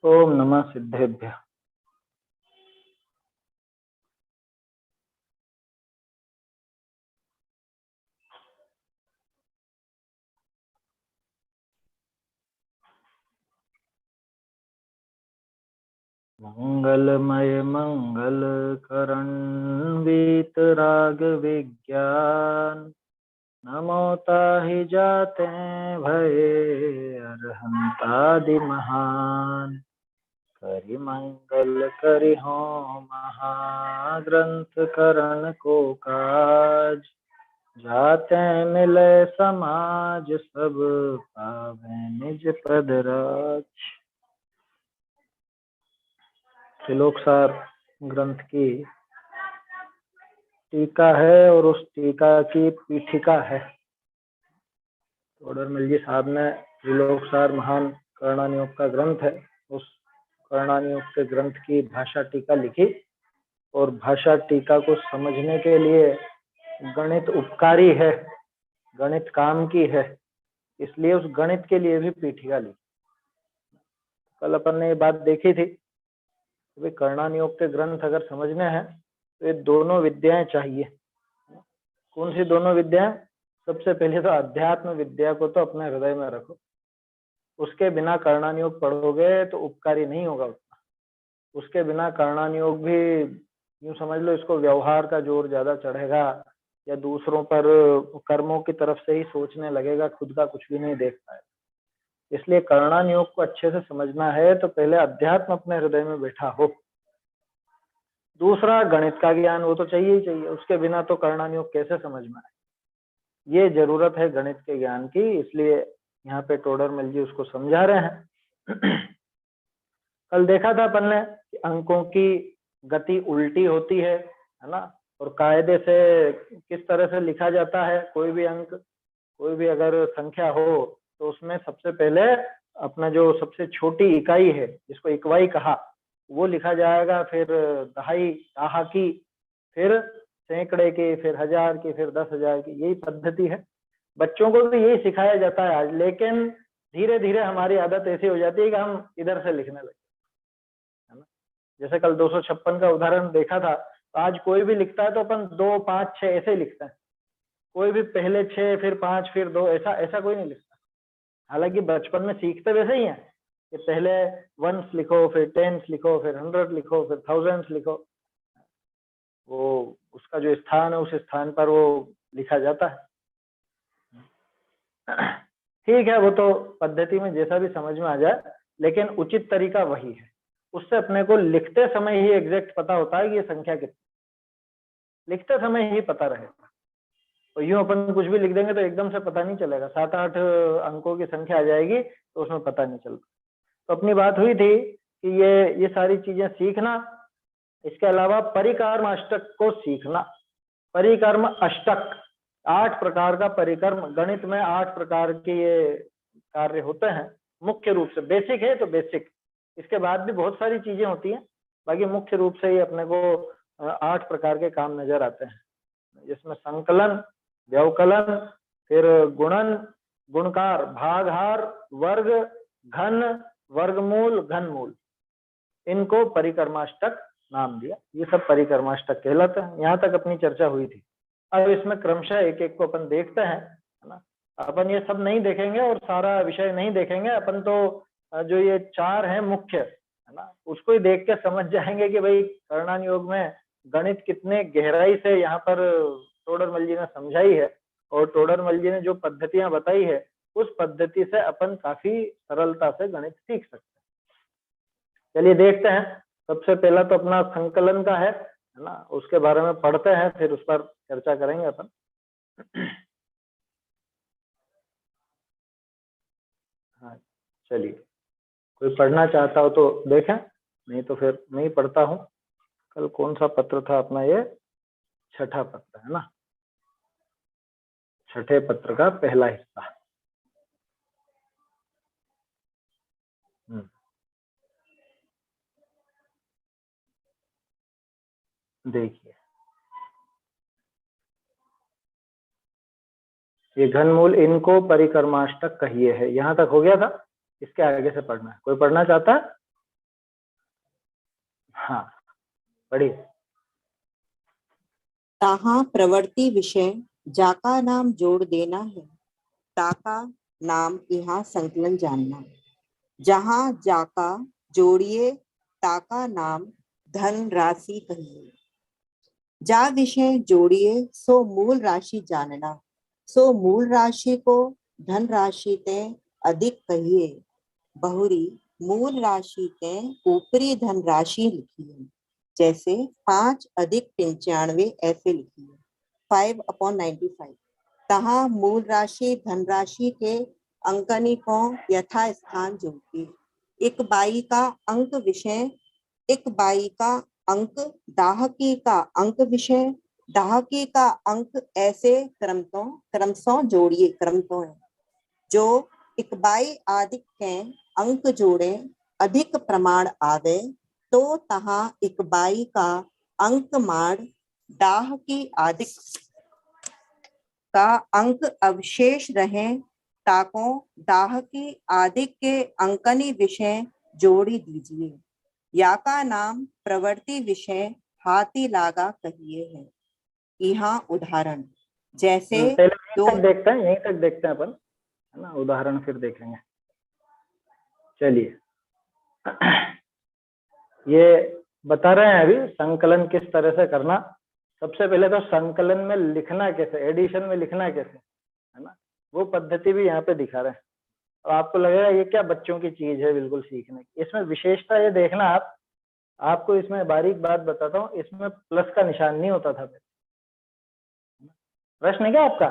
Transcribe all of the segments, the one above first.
ओम नमः सिद्धेभ्यः। मंगलमय मंगल करण वीतराग विज्ञान नमोता ही जाते भये अरहंतादि महान। करि मंगल करि हो महाग्रंथ करण को काज जाते मिले समाज सब पावे निज पद राज। त्रिलोकसार ग्रंथ की टीका है और उस टीका की पीठिका है। टोडरमल जी साहब ने त्रिलोकसार महान कर्णानुयोग का ग्रंथ है, उस कर्णानुयोग के ग्रंथ की भाषा टीका लिखी और भाषा टीका को समझने के लिए गणित उपकारी है, गणित काम की है, इसलिए उस गणित के लिए भी पीठिका लिखी। कल अपन ने ये बात देखी थी, कर्णानुयोग के ग्रंथ अगर समझने हैं तो ये दोनों विद्याएं चाहिए। कौन सी दोनों विद्याएं? सबसे पहले तो अध्यात्म विद्या को तो अपने हृदय में रखो, उसके बिना कर्णानुयोग पढ़ोगे तो उपकारी नहीं होगा उतना। उसके बिना कर्णानुयोग भी यूं समझ लो इसको व्यवहार का जोर ज्यादा चढ़ेगा या दूसरों पर कर्मों की तरफ से ही सोचने लगेगा, खुद का कुछ भी नहीं देख पाएगा। इसलिए कर्णानुयोग को अच्छे से समझना है तो पहले अध्यात्म अपने हृदय में बैठा हो। दूसरा गणित का ज्ञान, वो तो चाहिए ही चाहिए, उसके बिना तो कर्णानुयोग कैसे समझ में आए। ये जरूरत है गणित के ज्ञान की, इसलिए यहाँ पे टोडरमल जी उसको समझा रहे हैं। कल देखा था अपन ने कि अंकों की गति उल्टी होती है ना, और कायदे से किस तरह से लिखा जाता है। कोई भी अंक, कोई भी अगर संख्या हो तो उसमें सबसे पहले अपना जो सबसे छोटी इकाई है जिसको इकवाई कहा वो लिखा जाएगा, फिर दहाई, दहाकी, फिर सैकड़े की, फिर हजार की, फिर 10,000 की। यही पद्धति है, बच्चों को भी यही सिखाया जाता है आज। लेकिन धीरे धीरे हमारी आदत ऐसी हो जाती है कि हम इधर से लिखने लगते है ना। जैसे कल 256 का उदाहरण देखा था, तो आज कोई भी लिखता है तो अपन 2, 5, 6 ऐसे ही लिखते हैं। कोई भी पहले 6 फिर 5 फिर 2 ऐसा कोई नहीं लिखता। हालांकि बचपन में सीखते वैसे ही है कि पहले वंस लिखो, फिर टेंस लिखो, फिर 100 लिखो, फिर थाउजेंड्स लिखो। वो उसका जो स्थान है उस स्थान पर वो लिखा जाता है। ठीक है, वो तो पद्धति में जैसा भी समझ में आ जाए, लेकिन उचित तरीका वही है। उससे अपने को लिखते समय ही एग्जैक्ट पता होता है कि ये संख्या कितनी, लिखते समय ही पता रहेगा। और यूं अपन कुछ भी लिख देंगे तो एकदम से पता नहीं चलेगा। 7-8 अंकों की संख्या आ जाएगी तो उसमें पता नहीं चलता। तो अपनी बात हुई थी कि ये सारी चीजें सीखना, इसके अलावा परिकर्म अष्टक को सीखना। परिकर्म अष्टक, 8 प्रकार का परिकर्म। गणित में 8 प्रकार के ये कार्य होते हैं मुख्य रूप से। बेसिक है तो बेसिक, इसके बाद भी बहुत सारी चीजें होती हैं, बाकी मुख्य रूप से ही अपने को 8 प्रकार के काम नजर आते हैं, जिसमें संकलन, व्यवकलन, फिर गुणन, गुणकार, भागहार, वर्ग, घन, वर्गमूल, घनमूल, इनको परिकर्माष्टक नाम दिया। ये सब परिकर्माष्टक कहलाते हैं। यहाँ तक अपनी चर्चा हुई थी। अब इसमें क्रमशः एक एक को अपन देखते हैं, है ना। अपन ये सब नहीं देखेंगे और सारा विषय नहीं देखेंगे, अपन तो जो ये 4 हैं मुख्य, है ना, उसको ही देख के समझ जाएंगे कि भाई कर्णानुयोग में गणित कितने गहराई से यहाँ पर टोडरमल जी ने समझाई है, और टोडरमल जी ने जो पद्धतियां बताई है उस पद्धति से अपन काफी सरलता से गणित सीख सकते हैं। चलिए देखते हैं। सबसे पहला तो अपना संकलन का है ना, उसके बारे में पढ़ते हैं, फिर उस पर चर्चा करेंगे अपन। हाँ चलिए, कोई पढ़ना चाहता हो तो देखें, नहीं तो फिर नहीं पढ़ता हूँ। कल कौन सा पत्र था अपना? ये 6ठा पत्र है ना, 6ठे पत्र का पहला हिस्सा। देखिए, ये घनमूल, इनको परिकर्माष्टक कहिए है। यहाँ तक हो गया था, इसके आगे से पढ़ना है। कोई पढ़ना चाहता है? हाँ पढ़िए। तहाँ प्रवृत्ति विषय जाका नाम जोड़ देना है, ताका नाम यहाँ संकलन जानना। जहाँ जाका जोड़िए ताका नाम धन राशि कहिए। जा विषय जोड़िए सो मूल राशि जानना, सो मूल राशि को धन राशि ते अधिक कहिए। बहुरी मूल राशि के ऊपरी धन राशि लिखिए, जैसे 5 अधिक 95 ऐसे लिखिए 5/95। तहाँ मूल राशि धनराशि के अंकनी को यथा स्थान जोड़ती। एक बाई का अंक विषय, एक बाई का अंक, दाहकी का अंक विषय, दाहकी का अंक, ऐसे क्रमशः जोड़िए। क्रम तो है जो इकबाई आदि के अंक जोड़े अधिक प्रमाण आवे तो तहाँ इकबाई का अंक माण दाह की आदि का अंक अवशेष रहे, ताको दाह की आदि के अंकनी विषय जोड़ी दीजिए। या का नाम प्रवृत्ति विषय हाथी लागा कहिए है। यहाँ उदाहरण जैसे पहले यहीं दो तक देखते हैं, यहीं तक देखते हैं अपन, है ना, उदाहरण फिर देखेंगे। चलिए ये बता रहे हैं अभी संकलन किस तरह से करना। सबसे पहले तो संकलन में लिखना कैसे, एडिशन में लिखना कैसे, है ना, वो पद्धति भी यहाँ पे दिखा रहे हैं। और आपको लगेगा ये क्या बच्चों की चीज है बिल्कुल सीखने की। इसमें विशेषता ये देखना आप, आपको इसमें बारीक बात बताता हूँ, इसमें प्लस का निशान नहीं होता था। प्रश्न है क्या आपका?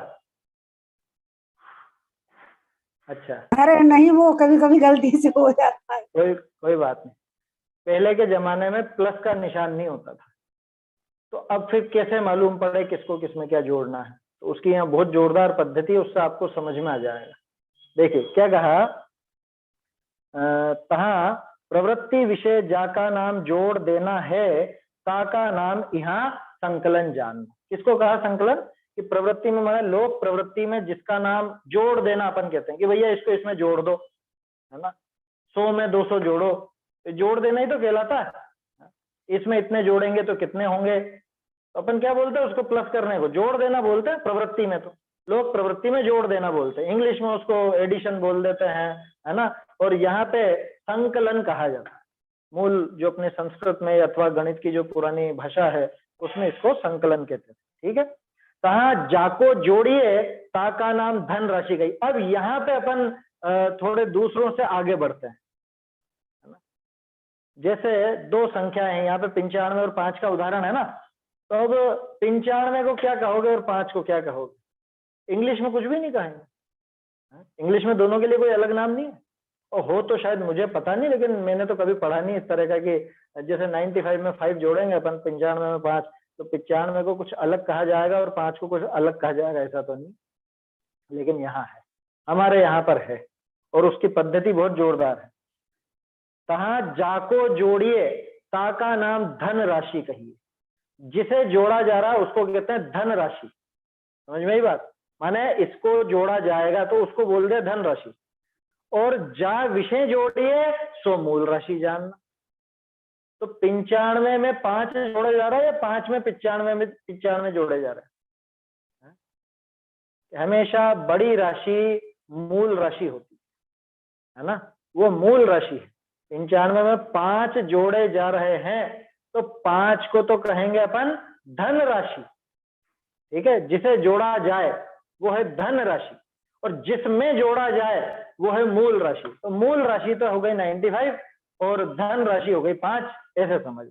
अच्छा, अरे नहीं, वो कभी कभी गलती से हो जाता है। कोई बात नहीं। पहले के जमाने में प्लस का निशान नहीं होता था, तो अब फिर कैसे मालूम पड़े किसको किसमें क्या जोड़ना है? तो उसकी यहाँ बहुत जोरदार पद्धति है, उससे आपको समझ में आ जाएगा। देखिए क्या कहा, तहाँ प्रवृत्ति विषय जाका नाम जोड़ देना है, ताका नाम यहाँ संकलन जानना। किसको कहा संकलन? कि प्रवृत्ति में, मतलब लोक प्रवृत्ति में जिसका नाम जोड़ देना अपन कहते हैं कि भैया इसको इसमें जोड़ दो, है ना, 100 में 200 जोड़ो, तो जोड़ देना ही तो कहलाता है। इसमें इतने जोड़ेंगे तो कितने होंगे, तो अपन क्या बोलते हैं उसको, प्लस करने को जोड़ देना बोलते हैं प्रवृत्ति में। तो लोग प्रवृत्ति में जोड़ देना बोलते हैं, इंग्लिश में उसको एडिशन बोल देते हैं, है ना। और यहाँ पे संकलन कहा जाता है। मूल जो अपने संस्कृत में अथवा गणित की जो पुरानी भाषा है उसमें इसको संकलन कहते हैं। ठीक है, कहा जाको जोड़िए ताका नाम धन राशि गई। अब यहाँ पे अपन थोड़े दूसरों से आगे बढ़ते हैं, है ना। जैसे दो संख्या है यहाँ पे 95 और 5 का उदाहरण है ना, तो अब 95 को क्या कहोगे और 5 को क्या कहोगे? इंग्लिश में कुछ भी नहीं कहेंगे। इंग्लिश में दोनों के लिए कोई अलग नाम नहीं है, और हो तो शायद मुझे पता नहीं, लेकिन मैंने तो कभी पढ़ा नहीं इस तरह का कि जैसे 95 में 5 जोड़ेंगे अपन, 95 में 5, तो 95 को कुछ अलग कहा जाएगा और 5 को कुछ अलग कहा जाएगा, ऐसा तो नहीं। लेकिन यहाँ है, हमारे यहाँ पर है, और उसकी पद्धति बहुत जोरदार है। तहाँ जाको जोड़िए ताका नाम धन राशि कहिए। जिसे जोड़ा जा रहा है उसको कहते हैं धन राशि। समझ में आई बात? माने इसको जोड़ा जाएगा तो उसको बोल दे धन राशि। और जा विषय जोड़िए सो मूल राशि जानना। तो 95 में 5 जोड़ा जा रहा है या 5 में 95 जोड़े जा रहा है? हमेशा बड़ी राशि मूल राशि होती है ना, वो मूल राशि है। 95 में 5 जोड़े जा रहे हैं तो 5 को तो कहेंगे अपन धन राशि। ठीक है, जिसे जोड़ा जाए वो है धन राशि, और जिसमें जोड़ा जाए वो है मूल राशि। तो मूल राशि तो हो गई 95 और धन राशि हो गई 5, ऐसे समझ।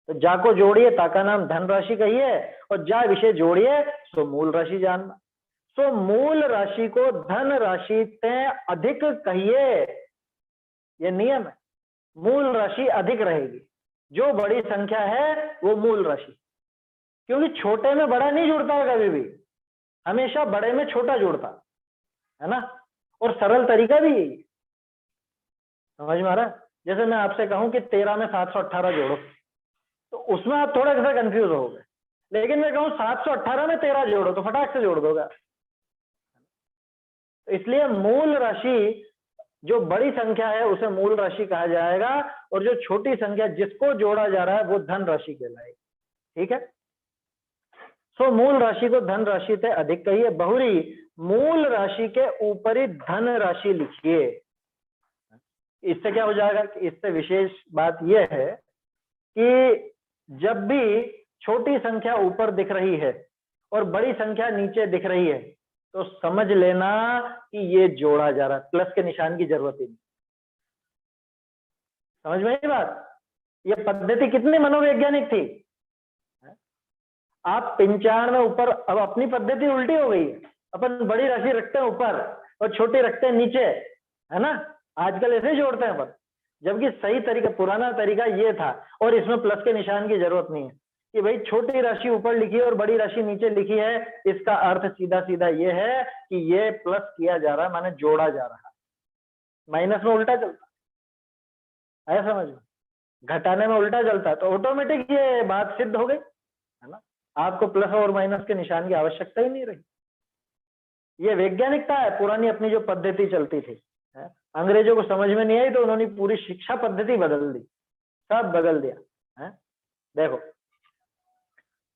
तो जा को जोड़िए ताका नाम धन राशि कहिए, और जा विषय जोड़िए सो मूल राशि जानना। सो मूल राशि को धन राशि ते अधिक कहिए, ये नियम है। मूल राशि अधिक रहेगी, जो बड़ी संख्या है वो मूल राशि। क्योंकि छोटे में बड़ा नहीं जुड़ता है कभी भी, हमेशा बड़े में छोटा जुड़ता है ना। और सरल तरीका भी यही, समझ में आ रहा है? जैसे मैं आपसे कहूं कि 13 में 718 जोड़ो, तो उसमें आप थोड़ा सा कंफ्यूज होगे। लेकिन मैं कहूं 718 में 13 जोड़ो तो फटाक से जोड़ दोगे। इसलिए मूल राशि जो बड़ी संख्या है उसे मूल राशि कहा जाएगा, और जो छोटी संख्या जिसको जोड़ा जा रहा है वो धन राशि कहलाएगी। ठीक है, सो मूल राशि को धन राशि से अधिक कहिए। बहुरी मूल राशि के ऊपरी धन राशि लिखिए। इससे क्या हो जाएगा कि इससे विशेष बात यह है कि जब भी छोटी संख्या ऊपर दिख रही है और बड़ी संख्या नीचे दिख रही है तो समझ लेना कि ये जोड़ा जा रहा है, प्लस के निशान की जरूरत ही नहीं। समझ में आई बात? ये पद्धति कितनी मनोवैज्ञानिक थी। आप 95 में ऊपर, अब अपनी पद्धति उल्टी हो गई है, अपन बड़ी राशि रखते हैं ऊपर और छोटी रखते हैं नीचे, है ना। आजकल ऐसे जोड़ते हैं अपन, जबकि सही तरीका, पुराना तरीका ये था, और इसमें प्लस के निशान की जरूरत नहीं है कि भाई छोटी राशि ऊपर लिखी है और बड़ी राशि नीचे लिखी है। इसका अर्थ सीधा सीधा ये है कि ये प्लस किया जा रहा है, माने जोड़ा जा रहा है। माइनस में उल्टा चलता है, समझ में, घटाने में उल्टा चलता है, तो ऑटोमेटिक ये बात सिद्ध हो गई, है ना। आपको प्लस और माइनस के निशान की आवश्यकता ही नहीं रही। ये वैज्ञानिकता है, पुरानी अपनी जो पद्धति चलती थी। अंग्रेजों को समझ में नहीं आई तो उन्होंने पूरी शिक्षा पद्धति बदल दी, सब बदल दिया है। देखो,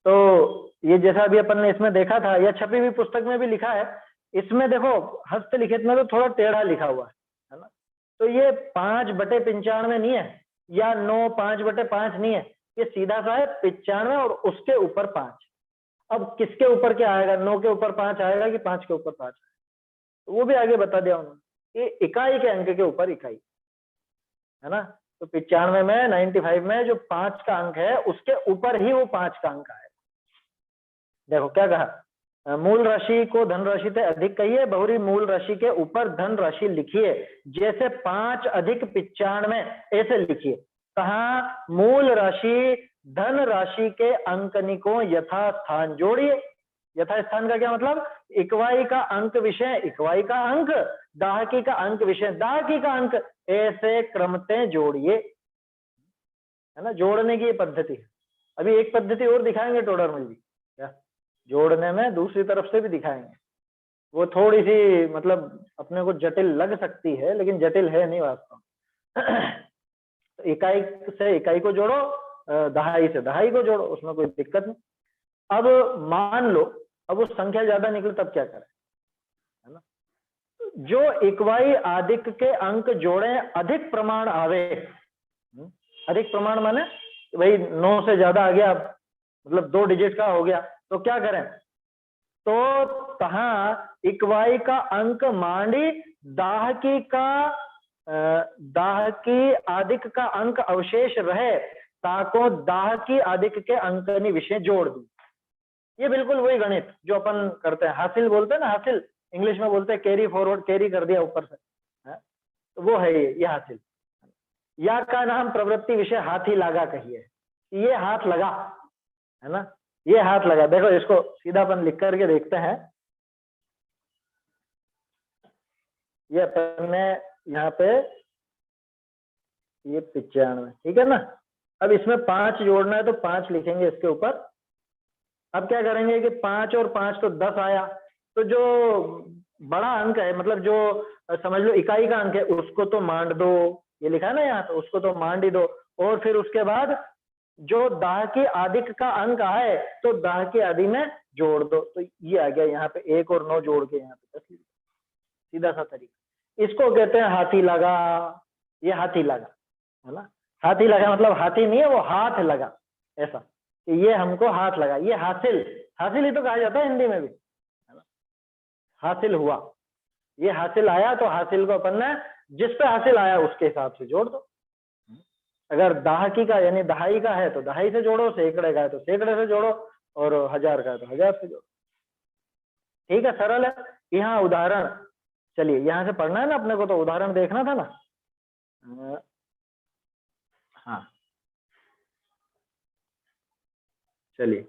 तो ये जैसा अभी अपन ने इसमें देखा था, या छपी हुई पुस्तक में भी लिखा है, इसमें देखो हस्तलिखित में तो थोड़ा टेढ़ा लिखा हुआ है ना। तो ये 5/95 नहीं है, या 9 5/5 नहीं है, ये सीधा सा है 95 और उसके ऊपर 5। अब किसके ऊपर क्या आएगा, 9 के ऊपर 5 आएगा कि 5 के ऊपर 5? तो वो भी आगे बता दिया उन्होंने, ये इकाई के अंक के ऊपर इकाई, है ना। तो 95 में, 95 में जो 5 का अंक है उसके ऊपर ही वो 5 का अंक आएगा। देखो क्या कहा, मूल राशि को धन राशि से अधिक कहिए, बहुरी मूल राशि के ऊपर धन राशि लिखिए। जैसे 5 अधिक 95 ऐसे लिखिए। कहा, मूल राशि धन राशि के अंकनिकों यथास्थान जोड़िए। यथास्थान का क्या मतलब, इक्वाई का अंक विषय इक्वाई का अंक, दाहकी का अंक विषय दाहकी का अंक, ऐसे क्रमते जोड़िए, है ना। जोड़ने की पद्धति। अभी एक पद्धति और दिखाएंगे टोडरमल जी, क्या जोड़ने में दूसरी तरफ से भी दिखाएंगे। वो थोड़ी सी मतलब अपने को जटिल लग सकती है, लेकिन जटिल है नहीं वास्तव में। इकाई से इकाई को जोड़ो, दहाई से दहाई को जोड़ो, उसमें कोई दिक्कत नहीं। अब मान लो अब वो संख्या ज्यादा निकले तब क्या करें, है ना। जो इक्वाई आदिक के अंक जोड़े अधिक प्रमाण आवे, अधिक प्रमाण माने भाई 9 से ज्यादा आ गया, मतलब 2 डिजिट का हो गया, तो क्या करें, तो तहां इक्वाई का अंक मांडी दाहकी आदिक का अंक अवशेष रहे, ताको दाहकी आदिक के अंकनी विषय जोड़ दी। ये बिल्कुल वही गणित जो अपन करते हैं, हासिल बोलते हैं ना, हासिल इंग्लिश में बोलते हैं कैरी फॉरवर्ड, कैरी कर दिया ऊपर से, है? तो वो है ये हासिल। या का नाम प्रवृत्ति विषय हाथी लागा कहिए, ये हाथ लगा, है ना, ये हाथ लगा। देखो इसको सीधा अपन लिख करके देखते हैं। ये अपन ने यहाँ पे ये 95, ठीक है ना। अब इसमें 5 जोड़ना है तो 5 लिखेंगे इसके ऊपर। अब क्या करेंगे कि 5 और 5 तो 10 आया, तो जो बड़ा अंक है, मतलब जो समझ लो इकाई का अंक है, उसको तो मांड दो, ये लिखा है ना यहाँ, तो उसको तो मांड ही दो। और फिर उसके बाद जो दाहकी आदिक का अंक आए तो दाहकी आदि में जोड़ दो, तो ये आ गया यहाँ पे 1 और 9 जोड़ के यहाँ पे 10। सीधा सा तरीका, इसको कहते हैं हाथी लगा। ये हाथी लगा, है ना। हाथी लगा मतलब हाथी नहीं है, वो हाथ लगा, ऐसा कि ये हमको हाथ लगा। ये हासिल, हासिल ही तो कहा जाता है हिंदी में भी, है ना। हासिल हुआ, ये हासिल आया, तो हासिल को अपन ने जिस पे हासिल आया उसके हिसाब से जोड़ दो। अगर दाहकी का यानी दहाई का है तो दहाई से जोड़ो, सैकड़े का है तो सैकड़े से जोड़ो, और 1000 का है तो 1000 से जोड़ो। ठीक है, सरल है। यहाँ उदाहरण, चलिए यहाँ से पढ़ना है ना अपने को, तो उदाहरण देखना था ना। हाँ चलिए,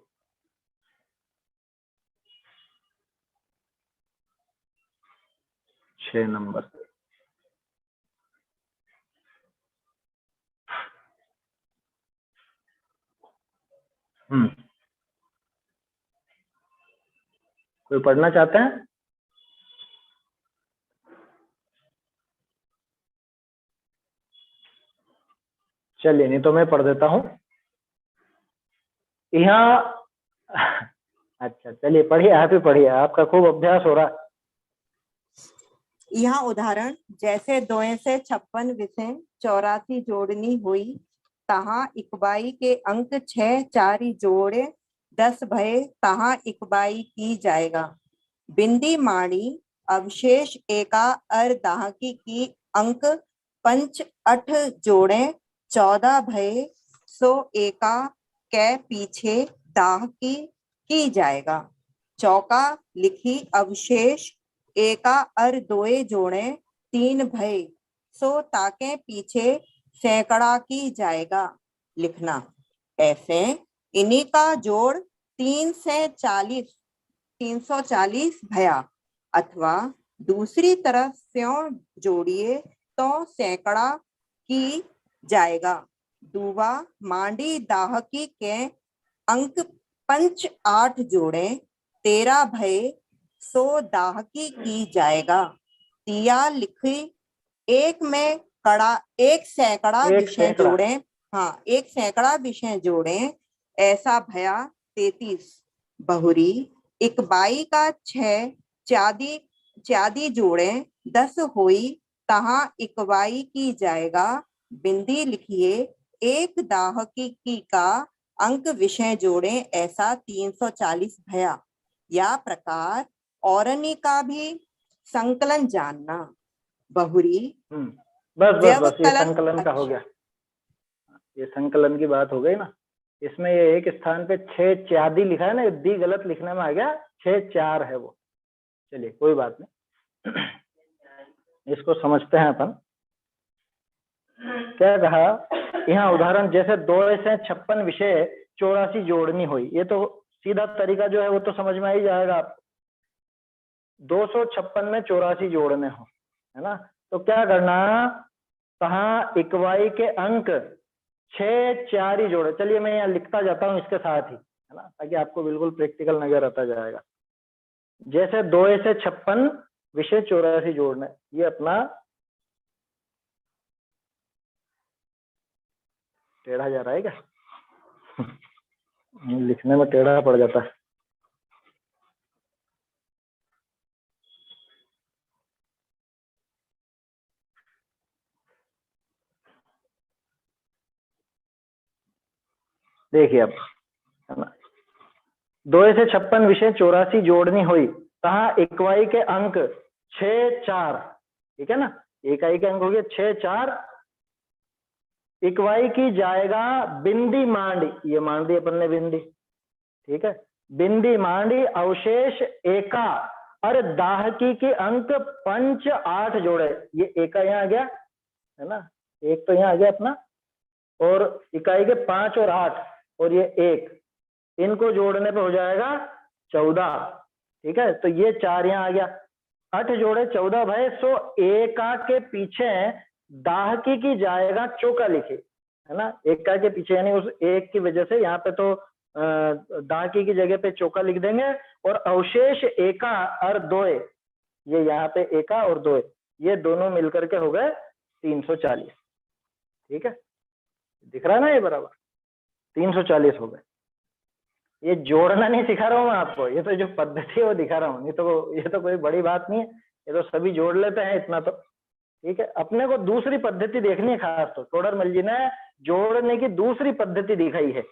छह नंबर। कोई पढ़ना चाहते हैं? चलिए, नहीं तो मैं पढ़ देता हूँ यहाँ। अच्छा चलिए पढ़िए, आप ही पढ़िए, आपका खूब अभ्यास हो रहा। यहाँ उदाहरण जैसे 2 से 56 विषय 84 जोड़नी हुई, तहाँ इकबाई के अंक 6 4 जोड़े 10 भय, तहाँ इकबाई की जाएगा। बिंदी माणी अवशेष एका दाहकी की अंक 5 8 जोड़े 14 भय, सो एका के पीछे दाहकी की जाएगा। चौका लिखी अवशेष एका दोए जोड़े 3 भय, सो ताके पीछे सैकड़ा की जाएगा। लिखना ऐसे इन्हीं का जोड़ 3 से 40 340 भया, अथवा दूसरी तरफ स्यों जोड़िए तो सैकड़ा की जाएगा। दुवा मांडी दाहकी के अंक 5 8 जोड़े 13 भय, सो दाहकी की जाएगा। तिया लिखी एक में कड़ा 1 सैकड़ा एक विषय सैकड़ा। जोड़े, हाँ 1 सैकड़ा विषय जोड़े, ऐसा भया 33। बहुरी इकबाई का 6 चादी जोड़े 10 हुई, तहाँ इकबाई की जाएगा। बिंदी लिखिए 1 दाहकी की का अंक विषय जोड़े, ऐसा 340 भया। या प्रकार औरनी का भी संकलन जानना। बहुरी बस बस बस, ये व्यवकलन, संकलन का हो गया। ये संकलन की बात हो गई ना। इसमें ये एक स्थान पे 6 4 लिखा है ना, ये दी गलत लिखने में आ गया, 6 4 है वो। चलिए कोई बात नहीं, इसको समझते हैं अपन। क्या कहा यहाँ उदाहरण जैसे 2 से 56 विषय 84 जोड़नी हुई, ये तो सीधा तरीका जो है वो तो समझ में आ ही जाएगा आपको। 256 में 84 जोड़ने हो, है ना, तो क्या करना, कहाँ इकवाई के अंक 6 4 जोड़े। चलिए मैं यहाँ लिखता जाता हूँ इसके साथ ही, है ना, ताकि आपको बिल्कुल प्रैक्टिकल नजर आता जाएगा। जैसे 2 से 56 विषय 84 जोड़ने, ये अपना टेढ़ा जा रहा है क्या? लिखने में टेढ़ा पड़ जाता है। देखिए अब, है ना, 2 से 56 विषय 84 जोड़नी हुई, कहा इकवाई के अंक 6 4, ठीक है ना, इकाई के अंक हो गए 6 4, इकवाई की जाएगा बिंदी मांडी, ये मांडी अपन ने बिंदी, ठीक है, बिंदी मांडी अवशेष एका और दाहकी के अंक 5 8 जोड़े, ये एका यहाँ आ गया, है ना, एक तो यहाँ आ गया अपना, और इकाई के 5 और 8 और ये 1, इनको जोड़ने पे हो जाएगा 14, ठीक है, तो ये 4 यहाँ आ गया, 8 जोड़े 14 भय, सो एका के पीछे दाहकी की जाएगा चौका लिखे, है ना, एका के पीछे, यानी उस एक की वजह से यहाँ पे तो दाहकी की जगह पे चौका लिख देंगे, और अवशेष एका और दोए, ये यहाँ पे एका और दोए, ये दोनों मिलकर के हो गए 340, ठीक है, दिख रहा है ना, ये बराबर 340 हो गए। ये जोड़ना नहीं सिखा रहा हूँ मैं आपको, ये तो जो पद्धति है वो दिखा रहा हूँ, नहीं तो ये तो कोई बड़ी बात नहीं है, ये तो सभी जोड़ लेते हैं इतना तो, ठीक है। अपने को दूसरी पद्धति देखनी है, खास तो टोडर मल जी ने जोड़ने की दूसरी पद्धति दिखाई है,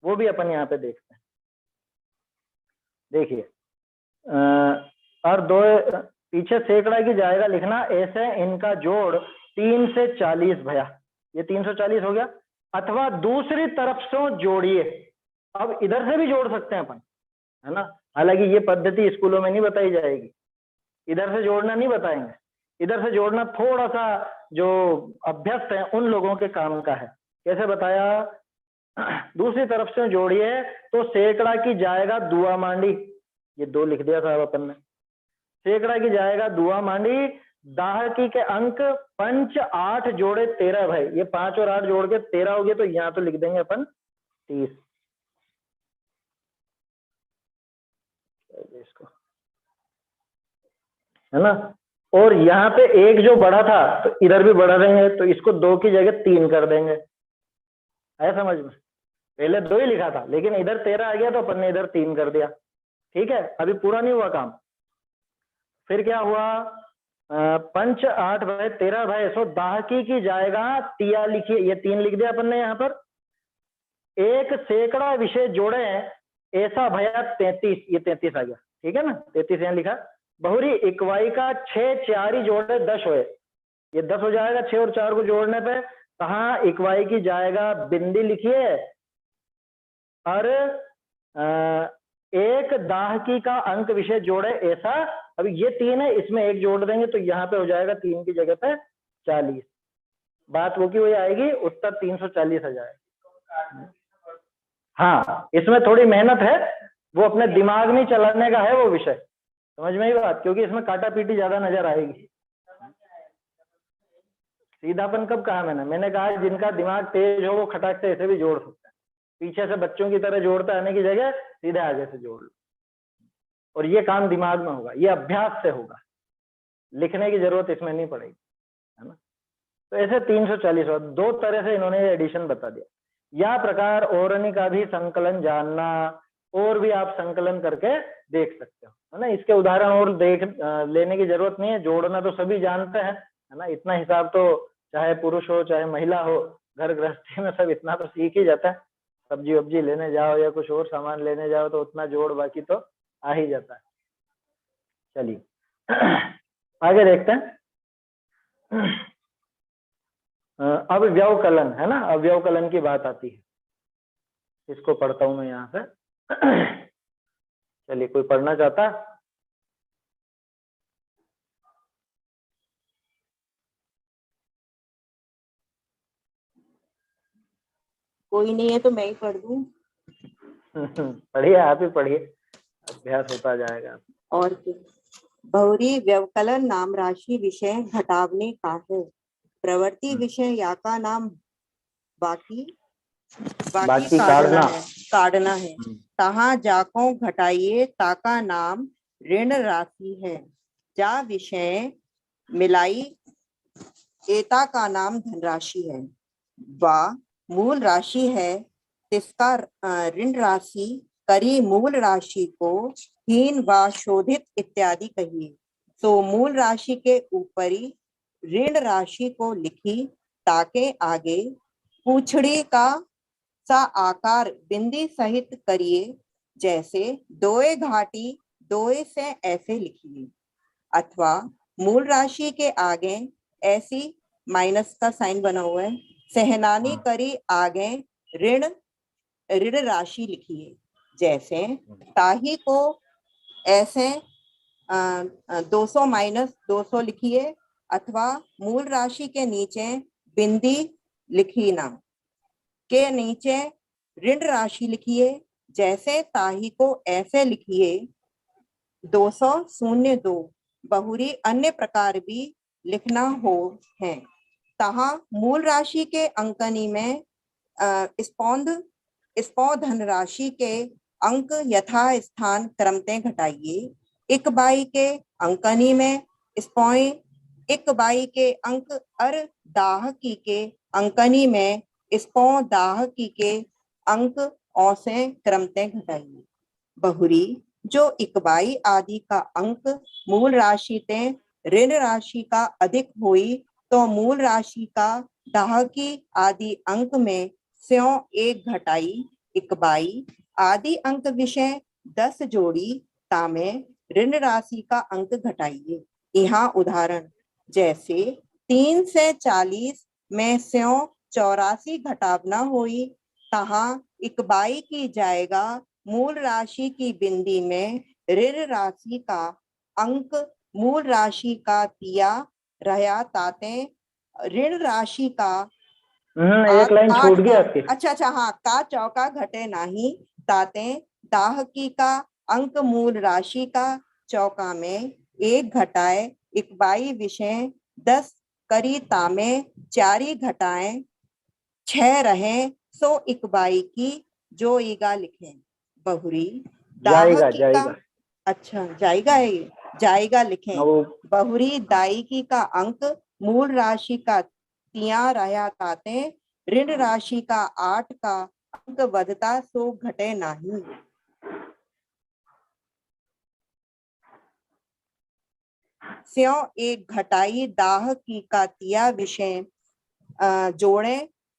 वो भी अपन यहाँ पे देखते हैं। देखिए और दो पीछे सैकड़ा की जाएगा लिखना, ऐसे इनका जोड़ 3 से 40 भया, ये 340 हो गया, अथवा दूसरी तरफ से जोड़िए, अब इधर से भी जोड़ सकते हैं अपन, है ना, हालांकि ये पद्धति स्कूलों में नहीं बताई जाएगी, इधर से जोड़ना नहीं बताएंगे, इधर से जोड़ना थोड़ा सा जो अभ्यस्त है उन लोगों के काम का है। कैसे बताया, दूसरी तरफ से जोड़िए तो सैकड़ा की जाएगा दुआ मांडी, ये 2 लिख दिया साहब अपन ने, सैकड़ा की जाएगा दुआ मांडी, दाहकी के अंक 5 8 जोड़े 13 भाई, ये 5 और 8 जोड़ के 13 हो गए, तो यहाँ तो लिख देंगे अपन 30, इसको, है ना, और यहाँ पे एक जो बढ़ा था तो इधर भी बढ़ा देंगे, तो इसको 2 की जगह 3 कर देंगे, है समझ में? पहले 2 ही लिखा था, लेकिन इधर 13 आ गया तो अपन ने इधर 3 कर दिया। ठीक है, अभी पूरा नहीं हुआ काम। फिर क्या हुआ, पंच 8 भाई 13 भाई 100 दाहकी की जाएगा तिया लिखिए, ये 3 लिख दिया अपन ने यहाँ पर। एक सैकड़ा विषय जोड़े ऐसा भया 33, ये 33 आ गया। ठीक है ना, 33 यहाँ लिखा। बहुरी इकवाई का 6 4 जोड़े 10 हुए, ये 10 हो जाएगा। 6 और 4 को जोड़ने पे कहाँ इकवाई की जाएगा बिंदी लिखिए, और एक दाहकी का अंक विषय जोड़े ऐसा। अभी ये 3 है, इसमें 1 जोड़ देंगे तो यहाँ पे हो जाएगा 3 की जगह पे 40। बात वो की वही आएगी, उत्तर 340 आ जाएगा। हाँ, इसमें थोड़ी मेहनत है, वो अपने दिमाग में चलाने का है वो विषय, समझ में ही बात, क्योंकि इसमें काटा पीटी ज्यादा नजर आएगी। सीधापन कब कहा मैंने कहा जिनका दिमाग तेज हो वो खटाक से ऐसे भी जोड़ सकते हैं, पीछे से बच्चों की तरह जोड़ते आने की जगह सीधे आगे से जोड़ लो, और ये काम दिमाग में होगा, ये अभ्यास से होगा, लिखने की जरूरत इसमें नहीं पड़ेगी, है ना। तो ऐसे 340 और 2 तरह से इन्होंने ये एडिशन बता दिया। या प्रकार ओरनी का भी संकलन जानना, और भी आप संकलन करके देख सकते हो, है ना। इसके उदाहरण और लेने की जरूरत नहीं है, जोड़ना तो सभी जानते हैं, है ना। इतना हिसाब तो चाहे पुरुष हो चाहे महिला हो, घर गृहस्थी में सब इतना तो सीख ही जाता है। सब्जी वब्जी लेने जाओ या कुछ और सामान लेने जाओ तो उतना जोड़ बाकी तो आ ही जाता है। चलिए आगे देखते हैं। अब व्यवकलन, है ना, अब व्यवकलन की बात आती है, इसको पढ़ता हूं मैं यहाँ से। चलिए, कोई पढ़ना चाहता? कोई नहीं है तो मैं ही पढ़ दूं। पढ़िए, आप ही पढ़िए, अभ्यास होता जाएगा। और क्या। बहुरी व्यवकलन नाम राशि विषय घटावने का है। प्रवृत्ति विषय या का नाम बाकी काढ़ना है। तहाँ जाको घटाइए ताका नाम ऋण राशि है। जा विषय मिलाई एता का नाम धनराशि है। वा मूल राशि है, तिसका ऋण राशि करी मूल राशि को हीन व शोधित इत्यादि कहिए। तो मूल राशि के ऊपरी ऋण राशि को लिखी, ताके आगे पूछड़ी का सा आकार बिंदी सहित करिए, जैसे दोए घाटी दोए से ऐसे लिखिए। अथवा मूल राशि के आगे ऐसी माइनस का साइन बना हुआ है, सहनानी करी आगे ऋण राशि लिखिए, जैसे ताही को ऐसे 200 माइनस 200 लिखिए। अथवा मूल राशि के नीचे बिंदी लिखी ना, के नीचे ऋण राशि लिखिए, जैसे ताही को ऐसे लिखिए 200.02। बहुरी अन्य प्रकार भी लिखना हो है। तहाँ मूल राशि के अंकनी में स्पौ धनराशि के अंक यथा स्थान क्रमते घटाइए। इकबाई के अंकनी में स्पौई इकबाई के अंक अर दाहकी के अंकनी में स्पौ दाहकी के अंक औसे क्रमते घटाइए। बहुरी जो इकबाई आदि का अंक मूल राशि ते ऋण राशि का अधिक हुई, तो मूल राशि का दाहकी आदि अंक में स्यों 1 घटाई इकबाई आदि अंक विषय 10 जोड़ी तामे ऋण राशि का अंक घटाइए। यहाँ उदाहरण जैसे 3 से 40 में स्यों 84 घटावना हुई, तहाँ इकबाई की जाएगा मूल राशि की बिंदी में ऋण राशि का अंक मूल राशि का दिया रहा, ताते ऋण राशि का एक लाइन छूट गई आपकी। अच्छा हाँ, का चौका घटे नहीं, ताते दाहकी का अंक मूल राशि का चौका में 1 घटाए इकबाई विषय 10 करी तामे 4 घटाए 6 रहे, सो इकबाई की जो ईगा लिखे। बहुरी दाहकी का अच्छा जाएगा है, ये जाएगा लिखें। बहुरी दायकी का अंक मूल राशि का तिया रहा, ताते ऋण राशि का 8 का अंक વધતા सो घटे नहीं। स्यों एक घटाई दाह की का तिया विषय जोड़े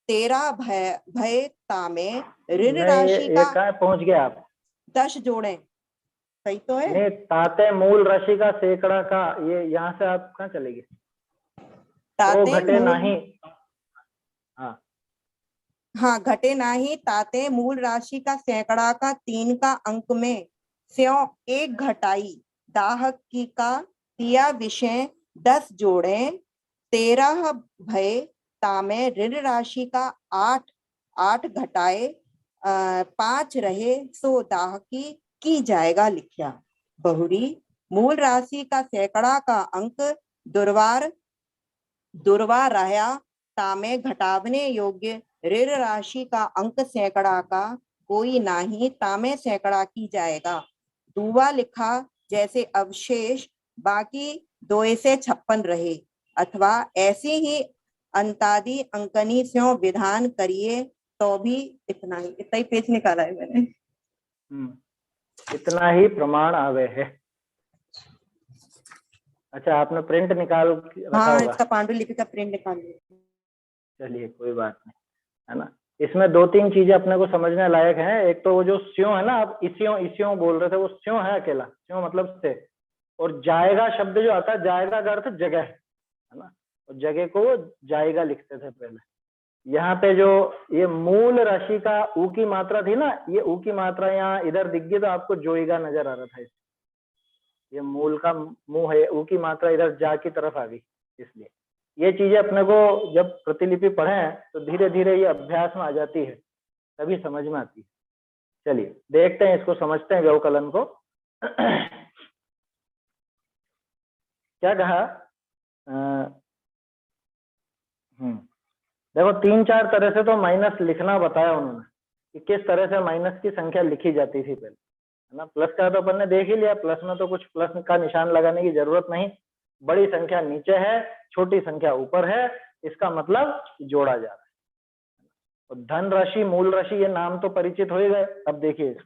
13 भय भय तामे ऋण नहीं, राशि ये का कहाँ पहुंच गए आप? 10 जोड़े, सही तो है। नहीं, ताते मूल राशि का सैकड़ा का, ये यहाँ से आप कहाँ चलेंगे? तो ताते घटे मूल, नहीं। हाँ, हाँ घटे नहीं ताते मूल राशि का सैकड़ा का 3 का अंक में स्यों एक घटाई दाह की का तिया विषय 10 जोड़े 13 भय तामे ऋण राशि का 8 घटाए 5 रहे सो दाह की जाएगा लिखा। बहुरी मूल राशि का सैकड़ा का अंक दुर्वा रहा तामे घटावने योग्य ऋण राशि का अंक सैकड़ा का कोई नहीं तामे सैकड़ा की जाएगा। दुआ लिखा जैसे अवशेष बाकी 2 से 56 रहे, अथवा ऐसी ही अंतादि अंकनी स्यों विधान करिए तो भी इतना ही पेज निकाला है मैंने। इतना ही प्रमाण आवे है। अच्छा, आपने प्रिंट निकाल रखा हाँ, होगा? इसका पांडुलिपि का प्रिंट निकाल लिया। चलिए, कोई बात नहीं, है ना। इसमें 2-3 चीजें अपने को समझने लायक हैं। एक तो वो जो स्यों है ना, आप इस्यों बोल रहे थे, वो स्यों है अकेला, स्यों मतलब से। और जाएगा शब्द जो आता है, जाएगा का अर्थ जगह है ना, और जगह को जाएगा लिखते थे पहले। यहाँ पे जो ये मूल राशि का ऊ की मात्रा थी ना, ये ऊ की मात्रा यहाँ इधर दिख गई तो आपको जोईगा नजर आ रहा था। ये मूल का मुंह है, ऊ की मात्रा इधर जा की तरफ आ गई, इसलिए ये चीजें अपने को जब प्रतिलिपि पढ़े तो धीरे धीरे ये अभ्यास में आ जाती है, तभी समझ में आती है। चलिए देखते हैं, इसको समझते हैं व्यवकलन को। क्या कहा? देखो 3-4 तरह से तो माइनस लिखना बताया उन्होंने कि किस तरह से माइनस की संख्या लिखी जाती थी पहले, है ना। प्लस का तो अपन ने देख ही लिया, प्लस में तो कुछ प्लस का निशान लगाने की जरूरत नहीं। बड़ी संख्या नीचे है, छोटी संख्या ऊपर है, इसका मतलब जोड़ा जा रहा है। और धन राशि, मूल राशि, ये नाम तो परिचित हो ही गए। अब देखिए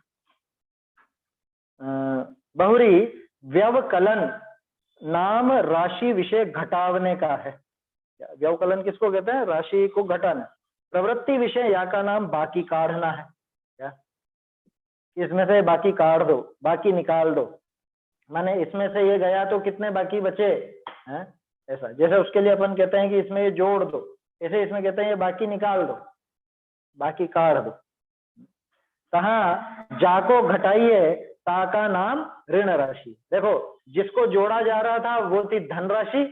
बहुरी व्यवकलन नाम राशि विषय घटावने का है। व्यवकलन किसको कहते हैं? राशि को घटाना। प्रवृत्ति विषय या का नाम बाकी काढ़ना है। क्या इसमें से बाकी काढ़ दो, बाकी निकाल दो, माने इसमें से ये गया तो कितने बाकी बचे हैं, ऐसा। जैसे उसके लिए अपन कहते हैं कि इसमें ये जोड़ दो, ऐसे इसमें कहते हैं ये बाकी निकाल दो, बाकी काढ़ दो। कहा जाको घटाइए ता का नाम ऋण राशि। देखो जिसको जोड़ा जा रहा था वो थी धन राशि,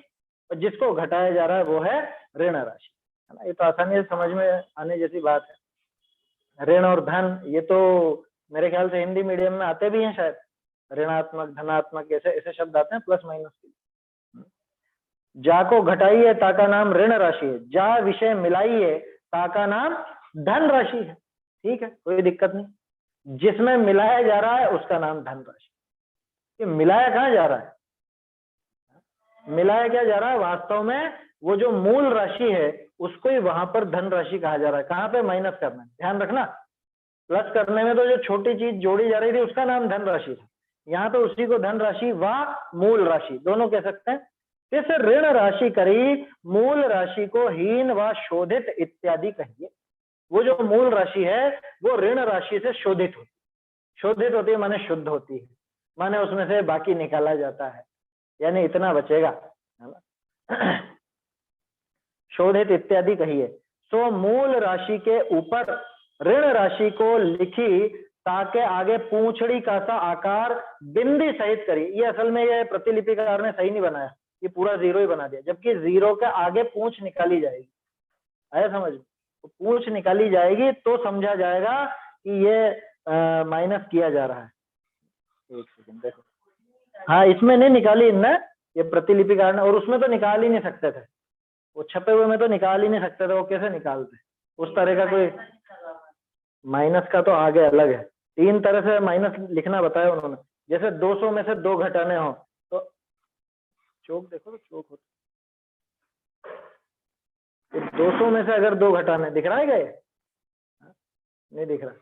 और जिसको घटाया जा रहा है वो है ऋण राशि, है ना। ये तो आसानी से समझ में आने जैसी बात है। ऋण और धन ये तो मेरे ख्याल से हिंदी मीडियम में आते भी हैं शायद, ऋणात्मक धनात्मक ऐसे ऐसे शब्द आते हैं, प्लस माइनस के। जा को घटाइए ता का नाम ऋण राशि है, जा विषय मिलाइए ता का नाम धन राशि है। ठीक है, कोई दिक्कत नहीं। जिसमें मिलाया जा रहा है उसका नाम धन राशि। ये मिलाया कहाँ जा रहा है? मिलाया क्या जा रहा है? वास्तव में वो जो मूल राशि है उसको ही वहां पर धन राशि कहा जा रहा है। कहाँ पे? माइनस करना है, ध्यान रखना। प्लस करने में तो जो छोटी चीज जोड़ी जा रही थी उसका नाम धन राशि था, यहाँ तो उसी को धन राशि व मूल राशि दोनों कह सकते हैं। जैसे ऋण राशि करी, मूल राशि को हीन व शोधित इत्यादि कहिए। वो जो मूल राशि है वो ऋण राशि से शोधित होती, शोधित होती है माने शुद्ध होती है, माने उसमें से बाकी निकाला जाता है, यानी इतना बचेगा, है ना। शोधित इत्यादि कहिए। सो मूल राशि के ऊपर ऋण राशि को लिखी ताके आगे पूंछड़ी का सा आकार बिंदी सहित करी। ये असल में ये प्रतिलिपिकार ने सही नहीं बनाया, ये पूरा जीरो ही बना दिया, जबकि जीरो के आगे पूंछ निकाली जाएगी। आया समझ? तो पूंछ निकाली जाएगी तो समझा जाएगा कि ये माइनस किया जा रहा है। एक सेकंड देखो, हाँ इसमें नहीं निकाली इनने, ये प्रतिलिपिकार ने, और उसमें तो निकाल ही नहीं सकते थे, वो छपे हुए में तो निकाल ही नहीं सकते थे। वो कैसे निकालते? उस तरह का कोई माइनस का तो आगे अलग है। 3 तरह से माइनस लिखना बताया उन्होंने। जैसे 200 में से 2 घटाने हो तो चौक देखो, तो चौक होता तो 200 में से अगर 2 घटाने, दिख रहा है क्या ये? नहीं दिख रहा।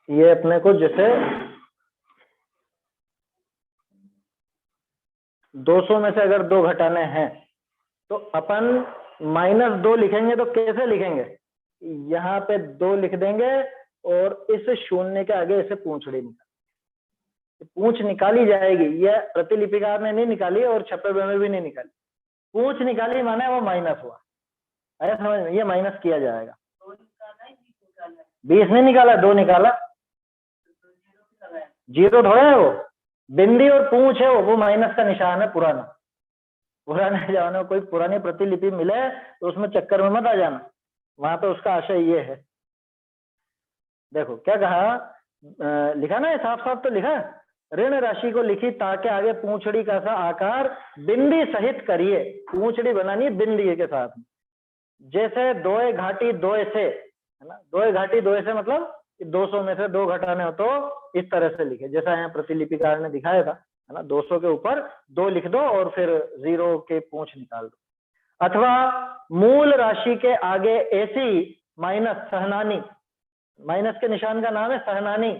ये अपने को जैसे 200 में से अगर 2 घटाने हैं तो अपन -2 लिखेंगे तो कैसे लिखेंगे? यहाँ पे 2 लिख देंगे और इस शून्य के आगे इसे पूंछड़ी निकाल, पूंछ निकाली जाएगी। यह प्रतिलिपिकार ने नहीं निकाली और छपे हुए में भी नहीं निकाली। पूंछ निकाली माने वो माइनस हुआ, आया समझ में? ये माइनस किया जाएगा। 20 नहीं निकाला, 2 निकाला। 0 थोड़ा है वो, बिंदी और पूंछ है वो माइनस का निशान है। पुराने जमाने में कोई पुरानी प्रतिलिपि मिले तो उसमें चक्कर में मत आ जाना, वहां पे उसका आशय ये है। देखो क्या कहा, लिखा ना, साफ साफ तो लिखा, ऋण राशि को लिखी ताके आगे पूंछड़ी का सा आकार बिंदी सहित करिए। पूंछड़ी बनानी बिंदी के साथ, जैसे 2 घाटी 2 से, है ना, 2 घाटी 2 से मतलब 200 में से 2 घटाने हो तो इस तरह से लिखे, जैसा यहाँ प्रतिलिपिकार ने दिखाया था, है ना। 200 के ऊपर 2 लिख दो और फिर 0 के पूंछ निकाल दो। अथवा मूल राशि के आगे ऐसी माइनस सहनानी, माइनस के निशान का नाम है सहनानी,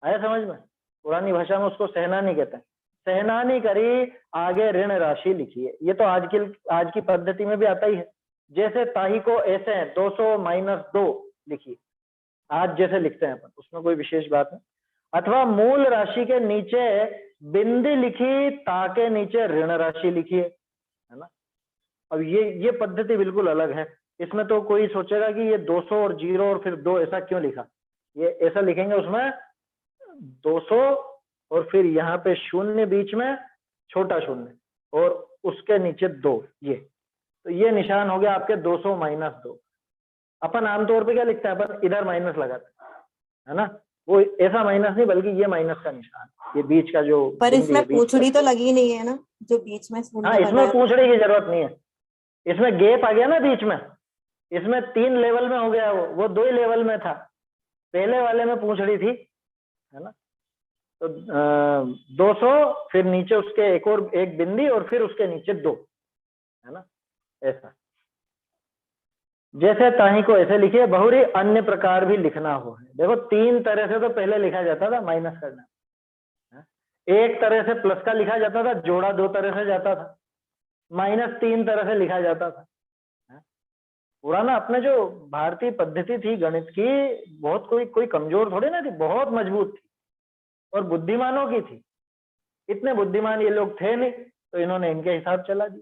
आया समझ में? पुरानी भाषा में उसको सहनानी कहते हैं। सहनानी करी आगे ऋण राशि लिखिए। ये तो आज की पद्धति में भी आता ही है। जैसे ताही को ऐसे है 200 - 2 लिखिए, आज जैसे लिखते हैं अपन, उसमें कोई विशेष बात नहीं। अथवा मूल राशि के नीचे बिंदी लिखी ताके नीचे ऋण राशि लिखिए, है ना। अब ये पद्धति बिल्कुल अलग है। इसमें तो कोई सोचेगा कि ये 200 और 0 और फिर 2 ऐसा क्यों लिखा। ये ऐसा लिखेंगे, उसमें 200 और फिर यहाँ पे शून्य बीच में, छोटा शून्य, और उसके नीचे 2, ये तो ये निशान हो गया आपके 200 - 2। अपन आमतौर पे क्या लिखते हैं, अपन इधर माइनस लगाते हैं, है ना। वो ऐसा माइनस नहीं, बल्कि ये माइनस का निशान, ये बीच का जो, पर इसमें पूंछड़ी तो लगी नहीं है ना, जो बीच में शून्य हाँ, इसमें पूंछड़ी की जरूरत नहीं है। इसमें गैप आ गया ना बीच में, इसमें 3 लेवल में हो गया, वो 2 ही लेवल में था। पहले वाले में पूंछड़ी थी, है ना। तो 200 फिर नीचे उसके एक बिंदी और फिर उसके नीचे 2, है ना, ऐसा। जैसे ताही को ऐसे लिखिए, बहुरी अन्य प्रकार भी लिखना हो है। देखो 3 तरह से तो पहले लिखा जाता था माइनस करना, एक तरह से प्लस का लिखा जाता था, जोड़ा 2 तरह से जाता था, -3 तरह से लिखा जाता था। पुराना अपने जो भारतीय पद्धति थी गणित की, बहुत कोई कमजोर थोड़ी ना थी, बहुत मजबूत थी और बुद्धिमानों की थी। इतने बुद्धिमान ये लोग थे नहीं, तो इन्होंने इनके हिसाब चला दी।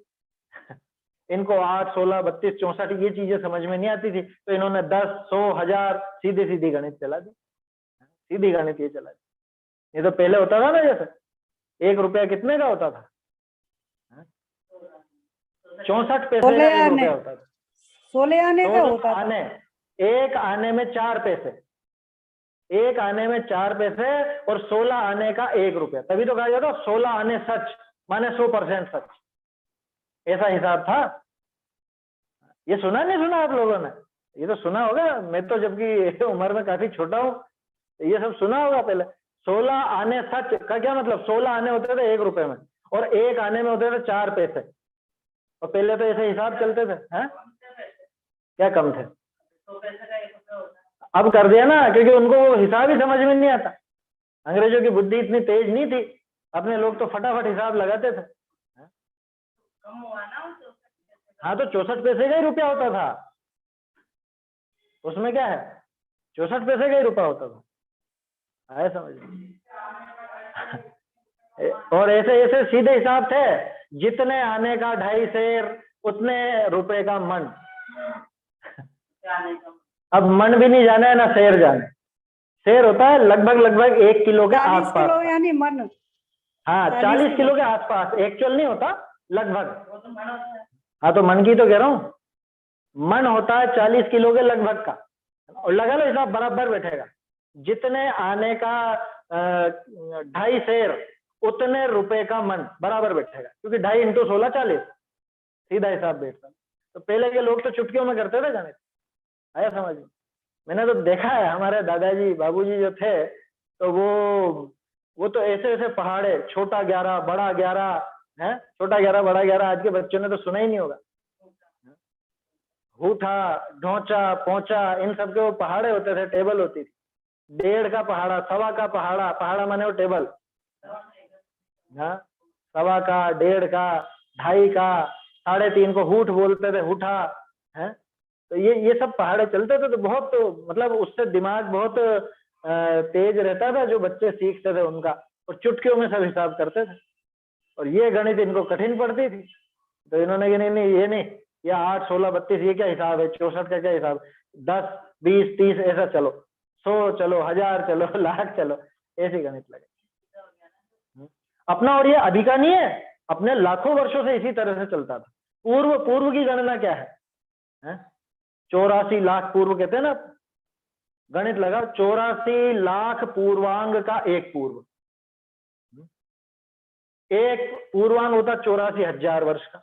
इनको 8, 16, 32, 64 ये चीजें समझ में नहीं आती थी, तो इन्होंने 10, 100, 1000 सीधी गणित चला दी, सीधी गणित ये चला दी। ये तो पहले होता था ना, जैसे 1 रुपया कितने का होता था, 64 पैसे का 1 रुपया होता था। 16 आने का होता था। एक आने में 4 पैसे, एक आने में 4 पैसे और 16 आने का 1 रुपया। तभी तो कहा जाता 16 आने सच, माने 100% सच, ऐसा हिसाब था। ये सुना नहीं सुना आप लोगों ने? ये तो सुना होगा, मैं तो जबकि उम्र में काफी छोटा हूँ, ये सब सुना होगा पहले। 16 आने सच का क्या मतलब, 16 आने होते थे 1 रुपए में और 1 आने में होते थे 4 पैसे। और पहले तो ऐसे हिसाब चलते थे, हैं? क्या कम थे? अब कर दिया ना, क्योंकि उनको वो हिसाब ही समझ में नहीं आता। अंग्रेजों की बुद्धि इतनी तेज नहीं थी, अपने लोग तो फटाफट हिसाब लगाते थे। हाँ, तो 64 पैसे का ही रुपया होता था, उसमें क्या है, 64 पैसे का ही रुपया होता था, आया समझ में? और ऐसे ऐसे सीधे हिसाब थे, जितने आने का 2.5 सेर उतने रुपए का मन। अब मन भी नहीं जाना है ना सेर जाने। सेर होता है लगभग 1 किलो के आसपास, यानी मन। हाँ, 40 किलो के आसपास, एक्चुअल नहीं होता, लगभग। हाँ, तो मन की तो कह रहा हूँ, मन होता है 40 किलो के लगभग का, और लगा लो हिसाब बराबर बैठेगा। जितने आने का 2.5 सेर उतने रुपए का मन बराबर बैठेगा, क्योंकि 2.5 इंटू 16 40, सीधा हिसाब बैठता। तो पहले के लोग तो चुटकियों में करते थे गणित, आया समझ में? मैंने तो देखा है, हमारे दादाजी बाबूजी जो थे, तो वो तो ऐसे ऐसे पहाड़े, छोटा 11 बड़ा 11 है, छोटा 11 बड़ा 11 आज के बच्चों ने तो सुना ही नहीं होगा। हूठा, ढोंचा, पोंचा, इन सब के वो पहाड़े होते थे, टेबल होती थी। 1.5 का पहाड़ा, 1.25 का पहाड़ा, पहाड़ा माने वो टेबल, हाँ, 1.25 का, 1.5 का, 2.5 का, 3.5 को हूठ बोलते थे, हूठा है। तो ये सब पहाड़े चलते थे, तो बहुत मतलब उससे दिमाग बहुत तेज रहता था, जो बच्चे सीखते थे उनका, और चुटकियों में सब हिसाब करते थे। और ये गणित इनको कठिन पड़ती थी, तो इन्होंने कि नहीं ये नहीं, ये 8 16 32 ये क्या हिसाब है, 64 का क्या हिसाब, 10 20 30 ऐसा चलो, 100 चलो, 1000 चलो, लाख चलो, ऐसे गणित लगे अपना। और ये अभी का नहीं है, अपने लाखों वर्षों से इसी तरह से चलता था। पूर्व की गणना क्या है? 84 लाख पूर्व कहते हैं ना, गणित लगा 84 लाख पूर्वांग का एक पूर्व। एक पूर्वांग होता 84,000 वर्ष का,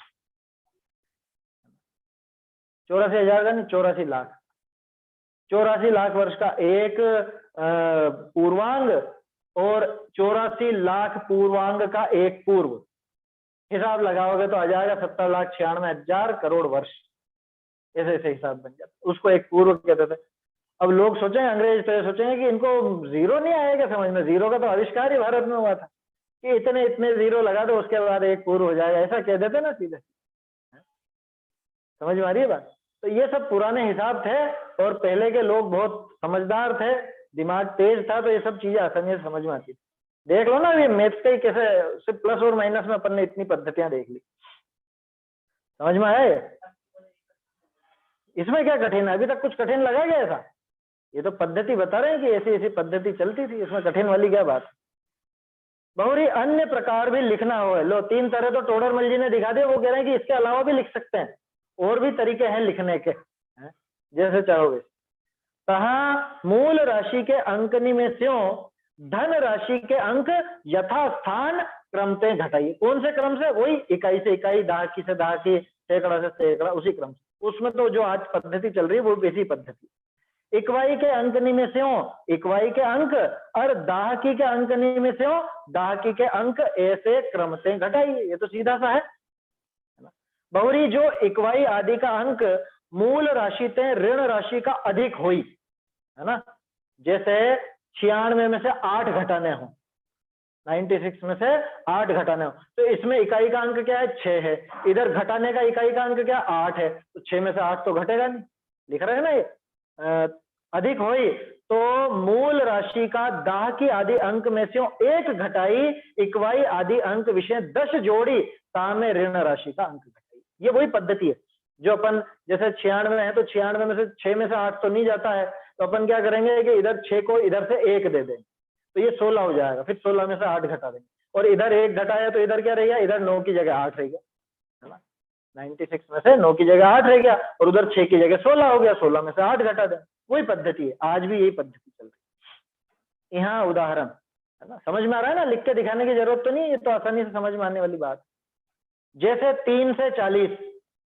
84,000 का नहीं, 84 लाख, 84 लाख वर्ष का एक पूर्वांग, और 84 लाख पूर्वांग का एक पूर्व। हिसाब लगाओगे तो आ जाएगा 70,96,000 करोड़ वर्ष, ऐसे ऐसे हिसाब बन जाता। उसको एक पूर्व कहते थे। अब लोग सोचेंगे, अंग्रेज तो ये सोचेंगे कि इनको जीरो नहीं आएगा समझ में, जीरो का तो आविष्कार ही भारत में हुआ था, कि इतने इतने जीरो लगा दो उसके बाद एक पूर्व हो जाएगा, ऐसा कह देते ना सीधे। समझ में आ रही है बात? तो ये सब पुराने हिसाब थे, और पहले के लोग बहुत समझदार थे, दिमाग तेज था, तो ये सब चीजें आसानी से समझ में आती थी। देख लो ना, ये मैथ्स का ही कैसे सिर्फ प्लस और माइनस में अपन ने इतनी पद्धतियां देख ली, समझ में आया? इसमें क्या कठिन है? अभी तक कुछ कठिन लगा क्या ऐसा? ये तो पद्धति बता रहे हैं कि ऐसी ऐसी पद्धति चलती थी, इसमें कठिन वाली क्या बात? बहुरी अन्य प्रकार भी लिखना हो, लो 3 तरह तो टोडरमल जी ने दिखा दिया, वो कह रहे हैं कि इसके अलावा भी लिख सकते हैं, और भी तरीके हैं लिखने के, जैसे चाहोगे। तहा मूल राशि के अंक निमेष्यों धन राशि के अंक यथास्थान क्रमते घटाइए। कौन से क्रम से? वही इकाई से इकाई, दहाकी से दहाकी, सैकड़ा से सैकड़ा, उसी क्रम से। उसमें तो जो आज पद्धति चल रही है वो वैसी पद्धति। इकवाई के अंक निमेष्यों इकवाई के अंक, और दाहकी के अंक निमेष्यों दाहकी के अंक, ऐसे क्रम से घटाइए। ये तो सीधा सा है। बहुरी जो इकवाई आदि का अंक मूल राशि ते ऋण राशि का अधिक हुई, है ना, जैसे 96 में से 8 घटाने हो, 96 में से 8 घटाने हो, तो इसमें इकाई का अंक क्या है? 6 है। इधर घटाने का इकाई का अंक क्या? 8 है। तो 6 में से 8 तो घटेगा नहीं, लिख रहे हैं ना ये। अधिक हुई तो मूल राशि का दाहकी आदि अंक में से 1 घटाई, इकवाई आदि अंक विषय 10 जोड़ी, तामे ऋण राशि का अंक घटाई। ये वही पद्धति है जो अपन, जैसे 96 है तो 96 में से 6 में से 8 तो नहीं जाता है, तो अपन क्या करेंगे कि इधर 6 को इधर से 1 दे देंगे, तो ये 16 हो जाएगा। फिर 16 में से 8 घटा देंगे, और इधर 1 घटाया तो इधर क्या रह गया? इधर 9 की जगह 8 रह गया, है ना। 96 में से 9 की जगह 8 रह गया, और उधर 6 की जगह 16 हो गया। 16 में से 8 घटा दें, वही पद्धति है, आज भी यही पद्धति चल रही है। यहाँ उदाहरण है ना, समझ में आ रहा है ना, लिख के दिखाने की जरूरत तो नहीं, ये तो आसानी से समझ में आने वाली बात। जैसे 3 से 40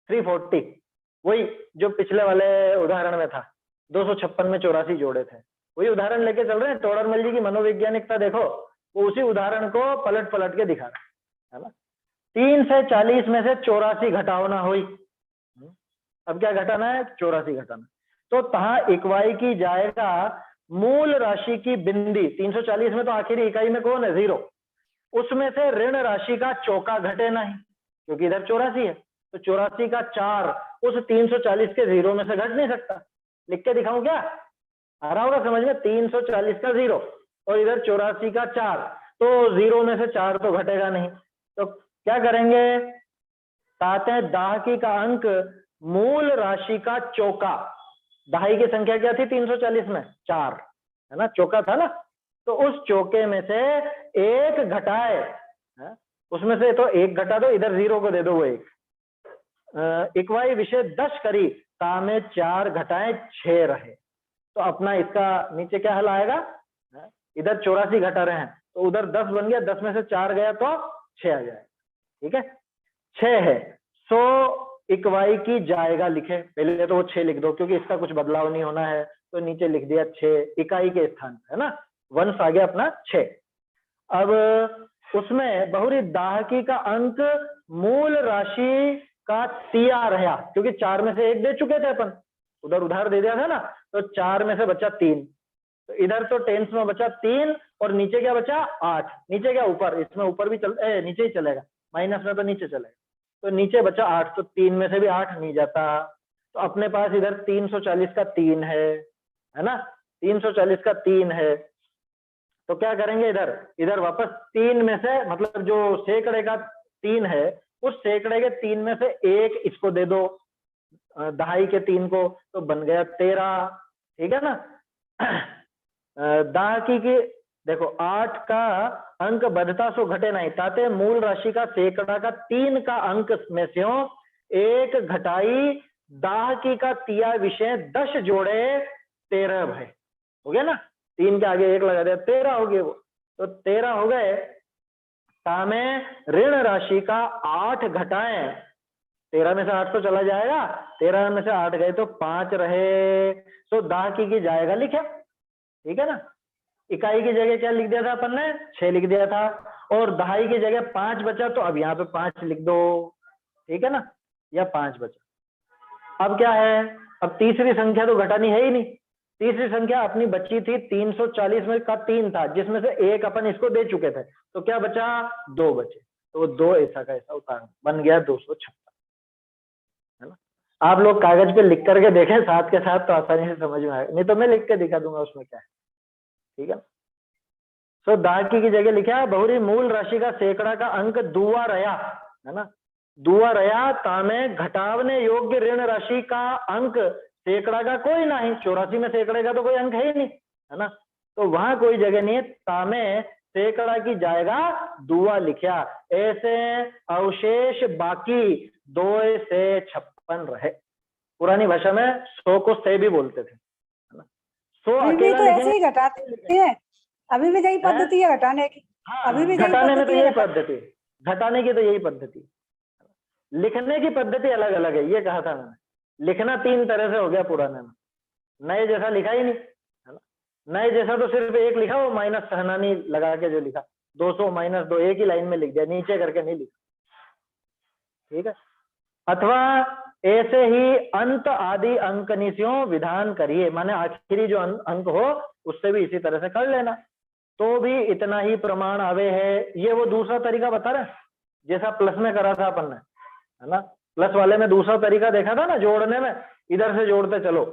340, वही जो पिछले वाले उदाहरण में था, 256 में 84 जोड़े थे, वही उदाहरण लेके चल रहे हैं। टोडरमल जी की मनोवैज्ञानिकता देखो, वो उसी उदाहरण को पलट पलट के दिखा रहा है ना। 3 से 40 में से 84 घटाना हुई, अब क्या घटाना है? 84 घटाना। तो तहा इकवाई की जाएगा मूल राशि की बिंदी। 340 में तो आखिरी इकाई में कौन है? 0। उसमें से ऋण राशि का चौका घटे नहीं, क्योंकि इधर 84 है, तो 84 का 4 उस 340 के 0 में से घट नहीं सकता। लिख के दिखाऊं क्या? आ रहा होगा समझ में? 340 का 0 और इधर 84 का 4, तो 0 में से 4 तो घटेगा नहीं। तो क्या करेंगे? ताते दाहकी का अंक मूल राशि का चौका, दहाई की संख्या क्या थी 340 में? 4, है ना, चौका था ना, तो उस चौके में से 1 घटाए, उसमें से तो 1 घटा दो, इधर 0 को दे दो वो 1। इकवाई विषय 10 करी, तामे 4 घटाए 6 रहे। तो अपना इसका नीचे क्या हल आएगा? इधर 84 घटा रहे हैं, तो उधर 10 बन गया, 10 में से 4 गया तो 6 आ जाएगा। ठीक है, 6 है। 100 इकाई की जाएगा लिखे, पहले तो वो 6 लिख दो क्योंकि इसका कुछ बदलाव नहीं होना है, तो नीचे लिख दिया 6 इकाई के स्थान है ना, वंश आ गया अपना 6। अब उसमें बहुरी दाहकी का अंक मूल राशि का तिया रहा, क्योंकि 4 में से 1 दे चुके थे अपन, उधर उधार दे दिया था ना, तो 4 में से बचा 3, तो इधर तो टेंस में बचा 3 और नीचे क्या बचा 8, नीचे क्या ऊपर, इसमें ऊपर भी नीचे ही चलेगा, माइनस में तो नीचे चलेगा, तो नीचे बचा 8, तो 3 में से भी 8 नहीं जाता, तो अपने पास इधर 340 का 3 है ना, 340 का 3 है, तो क्या करेंगे इधर वापस 3 में से, मतलब जो सैकड़े का 3 है उस सैकड़े के 3 में से 1 इसको दे दो, दहाई के 3 को, तो बन गया 13। ठीक है ना। दाहकी की देखो 8 का अंक बढ़ता सो घटे नहीं, ताते मूल राशि का सैकड़ा का 3 का अंक में से 1 घटाई दाहकी का तिया विषय 10 जोड़े 13 है, हो गया ना, 3 के आगे 1 लगा दिया, 13 हो गए वो, तो 13 हो गए। तामे ऋण राशि का 8 घटाएं, 13 में से 8 तो चला जाएगा, 13 में से 8 गए तो 5 रहे, तो दाहकी की जाएगा लिखे। ठीक है ना, इकाई की जगह क्या लिख दिया था अपन ने, 6 लिख दिया था, और दहाई की जगह 5 बचा, तो अब यहाँ पे 5 लिख दो। ठीक है ना, या 5 बचा। अब क्या है, अब तीसरी संख्या तो घटानी है ही नहीं, तीसरी संख्या अपनी बची थी 340 में का 3 था, जिसमें से 1 अपन इसको दे चुके थे, तो क्या बचा 2 बचे, तो वो 2 ऐसा का ऐसा उतार बन गया 256, है ना। आप लोग कागज पे लिख करके देखें साथ के साथ, तो आसानी से समझ में आएगा, नहीं तो मैं लिख के दिखा दूंगा उसमें क्या है। ठीक है, तो दाहकी की जगह लिखा बहुरी मूल राशि का सैकड़ा का अंक दुआ रया, है ना, दुआ रया तामे घटावने योग्य ऋण राशि का अंक सैकड़ा का कोई नहीं, 84 में सैकड़े का तो कोई अंक है ही नहीं, है ना, तो वहां कोई जगह नहीं है, तामे सैकड़ा की जाएगा दुआ लिखा, ऐसे अवशेष बाकी 2 से 56 रहे। पुरानी भाषा में 100 को 100 भी बोलते थे, है ना। 100 अभी भी अकेला तो ऐसे ही लिखेंगे, घटाते हैं, अभी भी यही पद्धति है घटाने की। हाँ, अभी भी घटाने में तो यही पद्धति पद्धति, घटाने की तो यही पद्धति, लिखने की पद्धति अलग अलग है, ये कहा था मैंने। लिखना 3 तरह से हो गया पुराने में, नए जैसा लिखा ही नहीं, है ना, नए जैसा तो सिर्फ 1 लिखा, वो माइनस सहनानी लगा के जो लिखा 200 - 2 एक ही लाइन में लिख दिया, नीचे करके नहीं लिखा। ठीक है, अथवा ऐसे ही अंत आदि अंकनिशियों विधान करिए, माने आखिरी जो अंक हो उससे भी इसी तरह से कर लेना, तो भी इतना ही प्रमाण आवे है। ये वो दूसरा तरीका बता रहे, जैसा प्लस में करा था अपन ने, है ना, प्लस वाले में दूसरा तरीका देखा था ना जोड़ने में, इधर से जोड़ते चलो,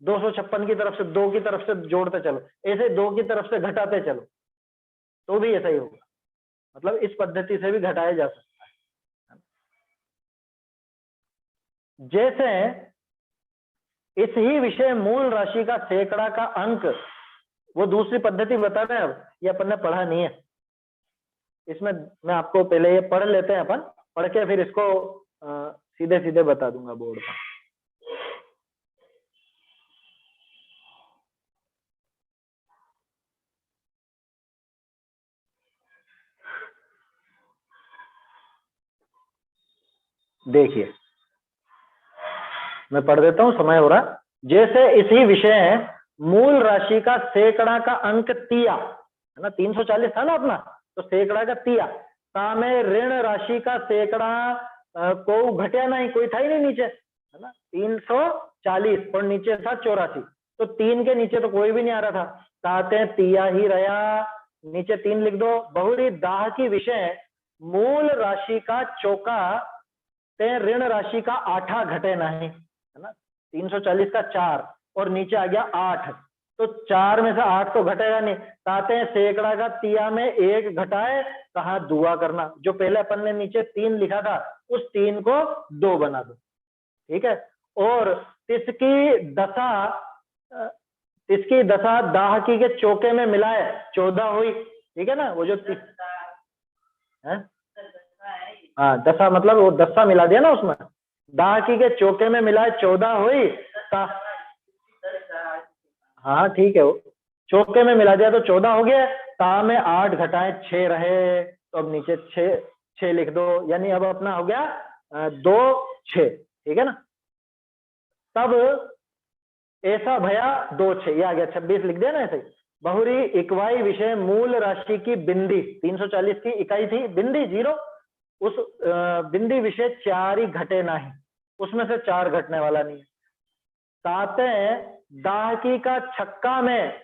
256 की तरफ से 2 की तरफ से जोड़ते चलो, ऐसे 2 की तरफ से घटाते चलो, तो भी ऐसा ही होगा, मतलब इस पद्धति से भी घटाया जा सकता है। जैसे इस ही विषय मूल राशि का सैकड़ा का अंक, वो दूसरी पद्धति बता रहे हैं, अब ये अपन ने पढ़ा नहीं है, इसमें मैं आपको पहले ये पढ़ लेते हैं अपन, पढ़ के फिर इसको सीधे सीधे बता दूंगा बोर्ड पर। देखिए मैं पढ़ देता हूं, समय हो रहा। जैसे इसी विषय मूल राशि का सैकड़ा का अंक तिया, है ना, 340 था ना अपना, तो सैकड़ा का तिया, तामे ऋण राशि का सैकड़ा को घटिया नहीं, कोई था ही नहीं नीचे, है ना, 340 और नीचे था 84, तो 3 के नीचे तो कोई भी नहीं आ रहा था, ताते तिया ही रहा, नीचे 3 लिख दो। बहुरी दाह की विषय मूल राशि का चौका ते ऋण राशि का 8 घटे नहीं, है ना, 340 का 4 और नीचे आ गया 8, तो 4 में से 8 तो घटेगा नहीं, ताते सैकड़ा का तिया में 1 घटाए, कहा दुआ करना, जो पहले अपन ने नीचे 3 लिखा था उस 3 को 2 बना दो। ठीक है, और तिसकी दशा दाहकी के चौके में मिलाए 14 हुई। ठीक है ना, वो जो है, हाँ, दशा मतलब वो दशा मिला दिया ना उसमें, दाहकी के चौके में मिलाए 14 हुई, हाँ ठीक है, वो चौके में मिला दिया तो 14 हो गया, ता में 8 घटाएं 6 रहे, तो अब नीचे 6 लिख दो, यानी अब अपना हो गया 2 6, ठीक है ना। तब ऐसा भया 2 6, ये आ गया 26 लिख दिया ना ऐसे ही। बहुरी इकाई विषय मूल राशि की बिंदी, 340 की इकाई थी बिंदी 0, उस बिंदी विषय 4 ही घटे नहीं, उसमें से 4 घटने वाला नहीं है। साते दाहकी का छक्का में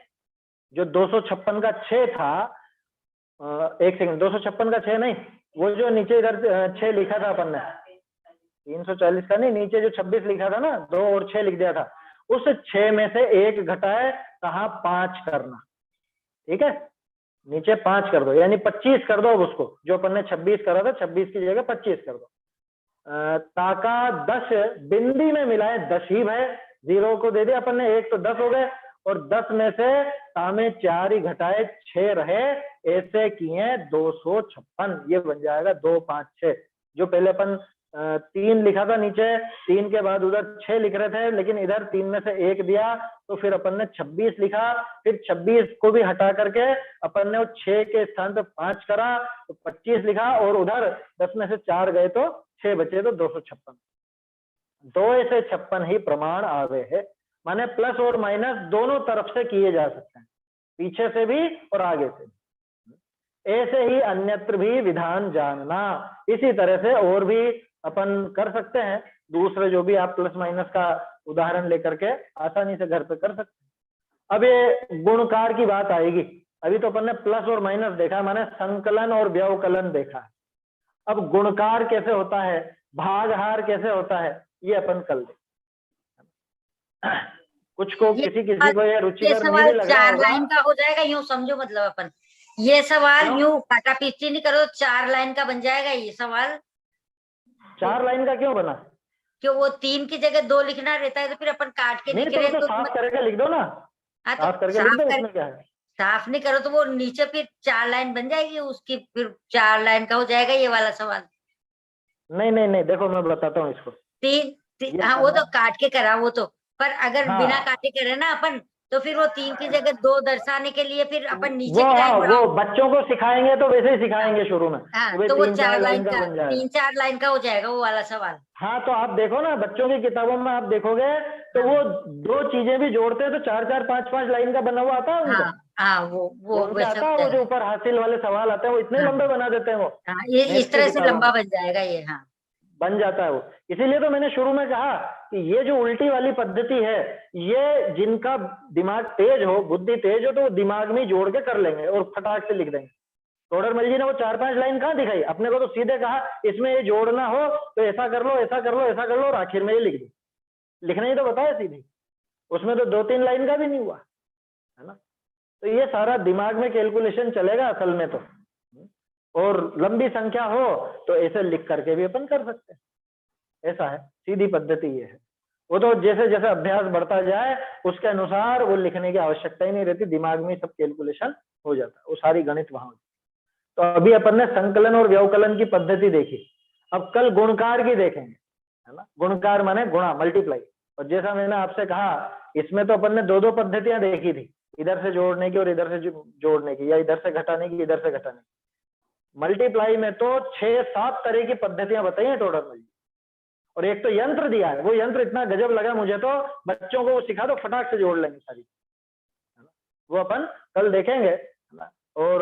जो 256 का 6 था, एक सेकंड, 256 का 6 नहीं, वो जो नीचे इधर 6 लिखा था अपन ने, 340 का नहीं, नीचे जो 26 लिखा था ना, 2 और 6 लिख दिया था, उस 6 में से 1 घटाए, कहा 5 करना, ठीक है। नीचे 5 कर दो, यानी 25 कर दो अब उसको, जो अपन ने 26 करा था 26 की जगह 25 कर दो। ताका 10 बिंदी में मिलाए 10 ही भय, 0 को दे दिया अपन ने, 1 तो 10 हो गए, और 10 में से तामे 4 ही घटाए 6 रहे, ऐसे किए 256, ये बन जाएगा 2 5 6। जो पहले अपन 3 लिखा था नीचे, 3 के बाद उधर 6 लिख रहे थे, लेकिन इधर 3 में से 1 दिया, तो फिर अपन ने 26 लिखा, फिर 26 को भी हटा करके अपन ने वो 6 के स्थान पे 5 करा, तो 25 लिखा, और उधर 10 में से 4 गए तो 6 बचे, तो 256। 2 ऐसे 56 ही प्रमाण आवे है, माने प्लस और माइनस दोनों तरफ से किए जा सकते हैं, पीछे से भी और आगे से भी। ऐसे ही अन्यत्र भी विधान जानना, इसी तरह से और भी अपन कर सकते हैं, दूसरे जो भी आप प्लस माइनस का उदाहरण लेकर के आसानी से घर पे कर सकते हैं। अब ये गुणकार की बात आएगी। अभी तो अपन ने प्लस और माइनस देखा, माने संकलन और व्यवकलन देखा। अब गुणकार कैसे होता है, भागहार कैसे होता है, ये अपन कल देखें। कुछ को किसी को ये रुचिकर नहीं भी लग रहा 4 होगा। लाइन का हो जाएगा, यूं समझो, मतलब अपन ये सवाल यूं काटा पीछे नहीं करो, 4 लाइन का बन जाएगा ये सवाल। 4 लाइन का क्यों बना? क्यों वो 3 की जगह 2 लिखना रहता है, तो फिर अपन काट के नहीं लिख तो, रहे हैं, तो साफ करके लिख दो ना, हाँ, तो साफ करके लिख दो, उसमें क्या है। साफ नहीं करो तो वो नीचे फिर 4 लाइन बन जाएगी उसकी, फिर 4 लाइन का हो जाएगा ये वाला सवाल। नहीं नहीं नहीं, देखो मैं बताता हूँ इसको। 3 हाँ, वो तो काट के करा वो तो, पर अगर हाँ। बिना काटे करे ना अपन, तो फिर वो 3 की जगह 2 दर्शाने के लिए फिर अपन नीचे वो की लाइन हाँ, बढ़ाओ। वो बच्चों को सिखाएंगे तो वैसे ही सिखाएंगे शुरू में, हाँ, तो वो 4 लाइन का, बन जाएगा। 3-4 लाइन का हो जाएगा वो वाला सवाल। हाँ, तो आप देखो ना बच्चों की किताबों में आप देखोगे तो वो 2 चीजें भी जोड़ते हैं तो 4-4 5-5 लाइन का बना हुआ आता है उनका। हाँ, वो वैसा आता है, वो जो ऊपर हासिल वाले सवाल आते हैं वो इतने लंबे बना देते हैं वो। हाँ, ये इस तरह से लंबा बन जाएगा ये। हाँ, बन जाता है वो। इसीलिए तो मैंने शुरू में कहा कि ये जो उल्टी वाली पद्धति है, ये जिनका दिमाग तेज हो, बुद्धि तेज हो, तो वो दिमाग में जोड़ के कर लेंगे और फटाक से लिख देंगे। टोडरमल जी ने वो 4-5 लाइन कहाँ दिखाई, अपने को तो सीधे कहा इसमें ये जोड़ना हो तो ऐसा कर लो, ऐसा कर लो, ऐसा कर लो, और आखिर में ये लिख दो। लिखना ही तो बताया सीधे, उसमें तो 2-3 लाइन का भी नहीं हुआ, है ना। तो ये सारा दिमाग में कैलकुलेशन चलेगा असल में तो, और लंबी संख्या हो तो ऐसे लिख करके भी अपन कर सकते हैं। ऐसा है, सीधी पद्धति ये है। वो तो जैसे जैसे अभ्यास बढ़ता जाए उसके अनुसार वो लिखने की आवश्यकता ही नहीं रहती, दिमाग में सब कैलकुलेशन हो जाता है, वो सारी गणित वहां होती है। तो अभी अपन ने संकलन और व्यवकलन की पद्धति देखी, अब कल गुणकार की देखेंगे, है ना। गुणकार माने गुणा, मल्टीप्लाई। और जैसा मैंने आपसे कहा, इसमें तो अपन ने 2-2 पद्धतियां देखी थी, इधर से जोड़ने की और इधर से जोड़ने की, या इधर से घटाने की, इधर से घटाने की। मल्टीप्लाई में तो 6-7 तरह की पद्धतियां बताई हैं टोटल में, और एक तो यंत्र दिया है, वो यंत्र इतना गजब लगा मुझे, तो बच्चों को वो सिखा दो, फटाक से जोड़ लेंगे सारी, वो अपन कल देखेंगे। और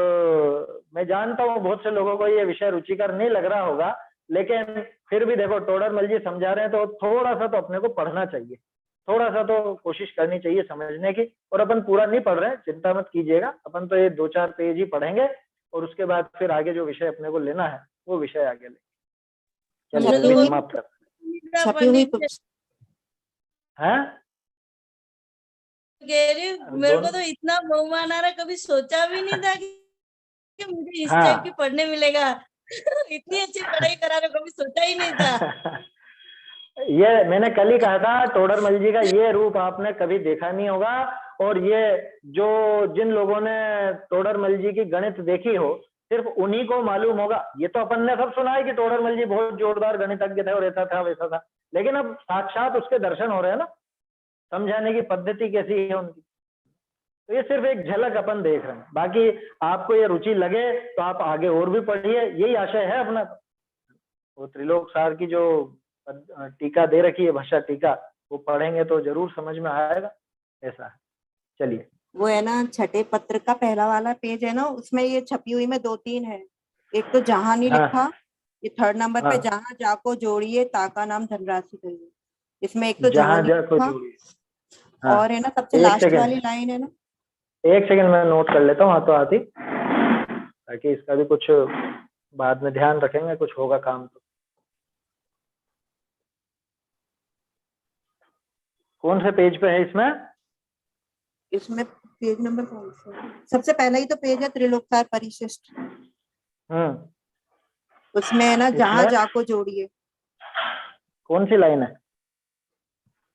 मैं जानता हूँ बहुत से लोगों को ये विषय रुचिकर नहीं लग रहा होगा, लेकिन फिर भी देखो टोडरमल जी समझा रहे हैं तो थोड़ा सा तो अपने को पढ़ना चाहिए, थोड़ा सा तो कोशिश करनी चाहिए समझने की। और अपन पूरा नहीं पढ़ रहे हैं, चिंता मत कीजिएगा, अपन तो ये 2-4 पेज ही पढ़ेंगे और उसके बाद फिर आगे जो विषय अपने को लेना है वो विषय आगे लेंगे। चलिए समाप्त कर। छपी हुई हैं? मेरे को तो इतना बहुमान आ रहा, कभी सोचा भी नहीं था कि मुझे इस हाँ। टाइप की पढ़ने मिलेगा। इतनी अच्छी पढ़ाई करा रहे, कभी सोचा ही नहीं था। ये मैंने कल ही कहा था, टोडरमल जी का ये रूप आपने कभी देखा नहीं होगा। और ये जो जिन लोगों ने टोडरमल जी की गणित देखी हो, सिर्फ उन्हीं को मालूम होगा। ये तो अपन ने सब सुना है कि टोडरमल जी बहुत जोरदार गणितज्ञ थे और ऐसा था वैसा था, लेकिन अब साक्षात उसके दर्शन हो रहे हैं ना, समझाने की पद्धति कैसी है उनकी। तो ये सिर्फ एक झलक अपन देख रहे हैं, बाकी आपको ये रुचि लगे तो आप आगे और भी पढ़िए, यही आशय है अपना। वो त्रिलोक सार की जो टीका दे रखी है, भाषा टीका, वो पढ़ेंगे तो जरूर समझ में आएगा, ऐसा है। चलिए, वो है ना छठे पत्र का पहला वाला पेज है ना, उसमें ये छपी हुई में 2-3 है। एक तो जहां नहीं हाँ। लिखा, ये 3rd नंबर पे हाँ। जहां जाको जोड़िए ताका नाम धनराशि कहिए, इसमें एक तो जहां जहां नहीं जा को लिखा। जोड़िए। हाँ, और है ना सबसे एक लास्ट सेकंड, वाली लाइन है ना, एक सेकंड मैं नोट कर लेता हूँ हाथों हाथी, ताकि इसका भी कुछ बाद में ध्यान रखेंगे, कुछ होगा काम तो। कौन से पेज पे है इसमें? इसमें पेज नंबर कौन सा है? सबसे पहला ही तो पेज है त्रिलोकसार परिशिष्ट, उसमें है ना जहां इसमें जाको जोड़िए। कौन सी लाइन है?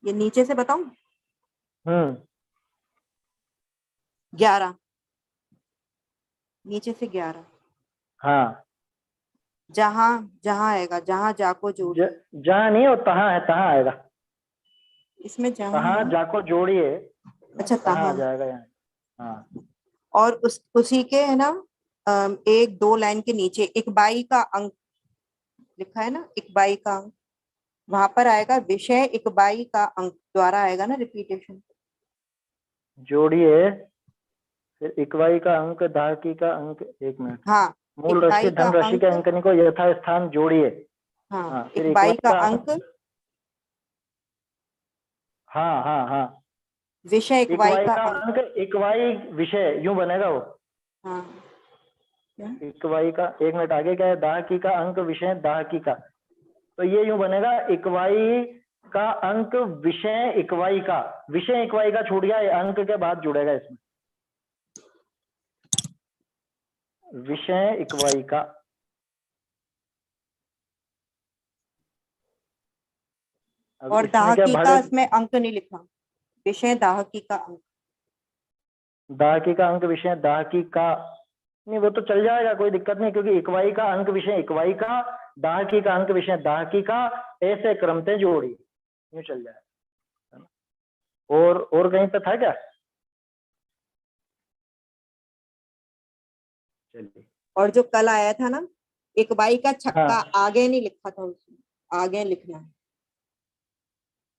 ये नीचे से बताऊं, 11 नीचे से 11, हाँ, जहां जहां आएगा, जहां जाको जोड़िए। जहाँ नहीं हो तहाँ है, तहाँ आएगा। इसमें जहां तहाँ है। जाको जोड़िए, अच्छा तहाँ आ तहां, जाएगा यहाँ। हाँ, और उसी के है ना 1-2 लाइन के नीचे इकबाई का अंक लिखा है ना, इकबाई का अंक, वहां पर आएगा विषय इकबाई का अंक द्वारा आएगा ना रिपीटेशन। जोड़िए, फिर इकवाई का अंक, धाकी का अंक, 1 मिनट, हाँ, मूल इकबाई राशि का धन राशि के अंक, अंकनी को यथास्थान जोड़िए। हाँ हाँ, फिर इकबाई इकवाई का का अंक, हाँ हाँ हाँ, विषय इकबाई इकवाई का का अंक। अंक, इकवाई विषय, यूं बनेगा वो। हाँ क्या? इकवाई का, 1 मिनट, आगे क्या है? दाहकी का अंक, विषय दाहकी का, तो ये यूं बनेगा, इकवाई का अंक विषय इकवाई का, विषय इकवाई का छूट गया, अंक के बाद जुड़ेगा इसमें, विषय इकवाई का। अब और इसमें क्या दाहकी का, भागे? इसमें अंक नहीं लिखा, विषय दाहकी का अंक। दाहकी का अंक, विषय दाहकी का, नहीं वो तो चल जाएगा, कोई दिक्कत नहीं, क्योंकि इकवाई का अंक विषय इकवाई का, दाहकी का अंक विषय दाहकी का, ऐसे क्रम से जोड़ी, यूं चल जाएगा, है ना? और कहीं पे था क्या? चलिए, और जो कल आया था ना, इकबाई का छक्का हाँ, आगे नहीं लिखा था, उसमें आगे लिखना है,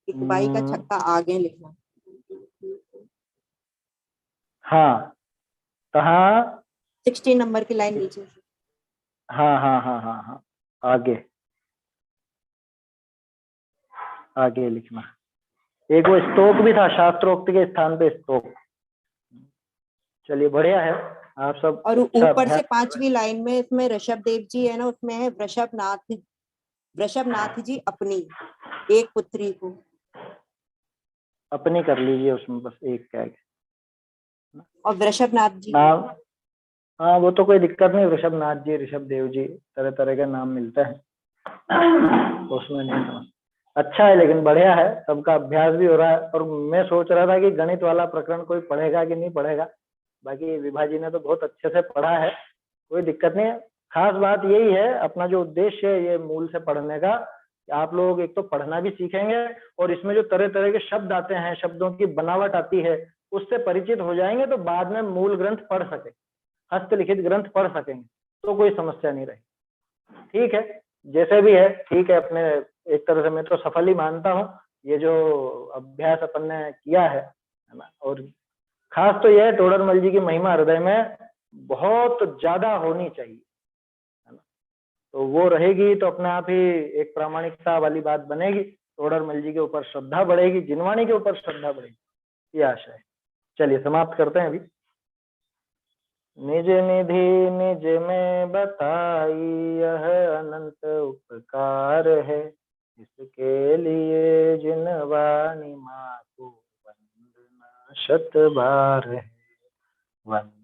इकबाई का छक्का आगे लिखना है। हाँ, कहाँ? 16 नंबर की लाइन नीचे से। हाँ हाँ हाँ हाँ हाँ, आगे, आगे लिखना। एक वो स्तोक भी था, शास्त्रोक्त के स्थान पे स्तोक। चलिए, बढ़िया है, आप सब और अच्छा ऊपर अभ्यास से कर रहे 5वीं लाइन में इसमें ऋषभ देव जी है ना, उसमें है वृषभनाथ जी अपनी एक पुत्री को। हैं। अपनी कर लीजिए, उसमें बस एक क्या है और वृषभनाथ जी, नाम। हाँ, वो तो कोई दिक्कत नहीं, ऋषभ नाथ जी, ऋषभ देव जी, तरह तरह के नाम मिलते हैं, तो उसमें नहीं समझ। अच्छा है, लेकिन बढ़िया है, सबका अभ्यास भी हो रहा है। और मैं सोच रहा था कि गणित वाला प्रकरण कोई पढ़ेगा कि नहीं पढ़ेगा, बाकी विभा जी ने तो बहुत अच्छे से पढ़ा है, कोई दिक्कत नहीं है। खास बात यही है, अपना जो उद्देश्य है ये मूल से पढ़ने का, कि आप लोग एक तो पढ़ना भी सीखेंगे, और इसमें जो तरह तरह के शब्द आते हैं, शब्दों की बनावट आती है, उससे परिचित हो जाएंगे, तो बाद में मूल ग्रंथ पढ़ सके, हस्तलिखित ग्रंथ पढ़ सकेंगे, तो कोई समस्या नहीं रही। ठीक है, जैसे भी है ठीक है, अपने एक तरह से मैं तो सफल ही मानता हूँ ये जो अभ्यास अपन ने किया है ना। और खास तो यह है, तोडरमल जी की महिमा हृदय में बहुत ज्यादा होनी चाहिए, है ना, तो वो रहेगी तो अपने आप ही एक प्रामाणिकता वाली बात बनेगी, तोडरमल जी के ऊपर श्रद्धा बढ़ेगी, जिनवाणी के ऊपर श्रद्धा बढ़ेगी, ये आशा है। चलिए, समाप्त करते हैं अभी। निज निधि निज में बताई, यह अनंत उपकार है, इसके लिए जिन वाणी माँ को वंदना शत बार है। वंदना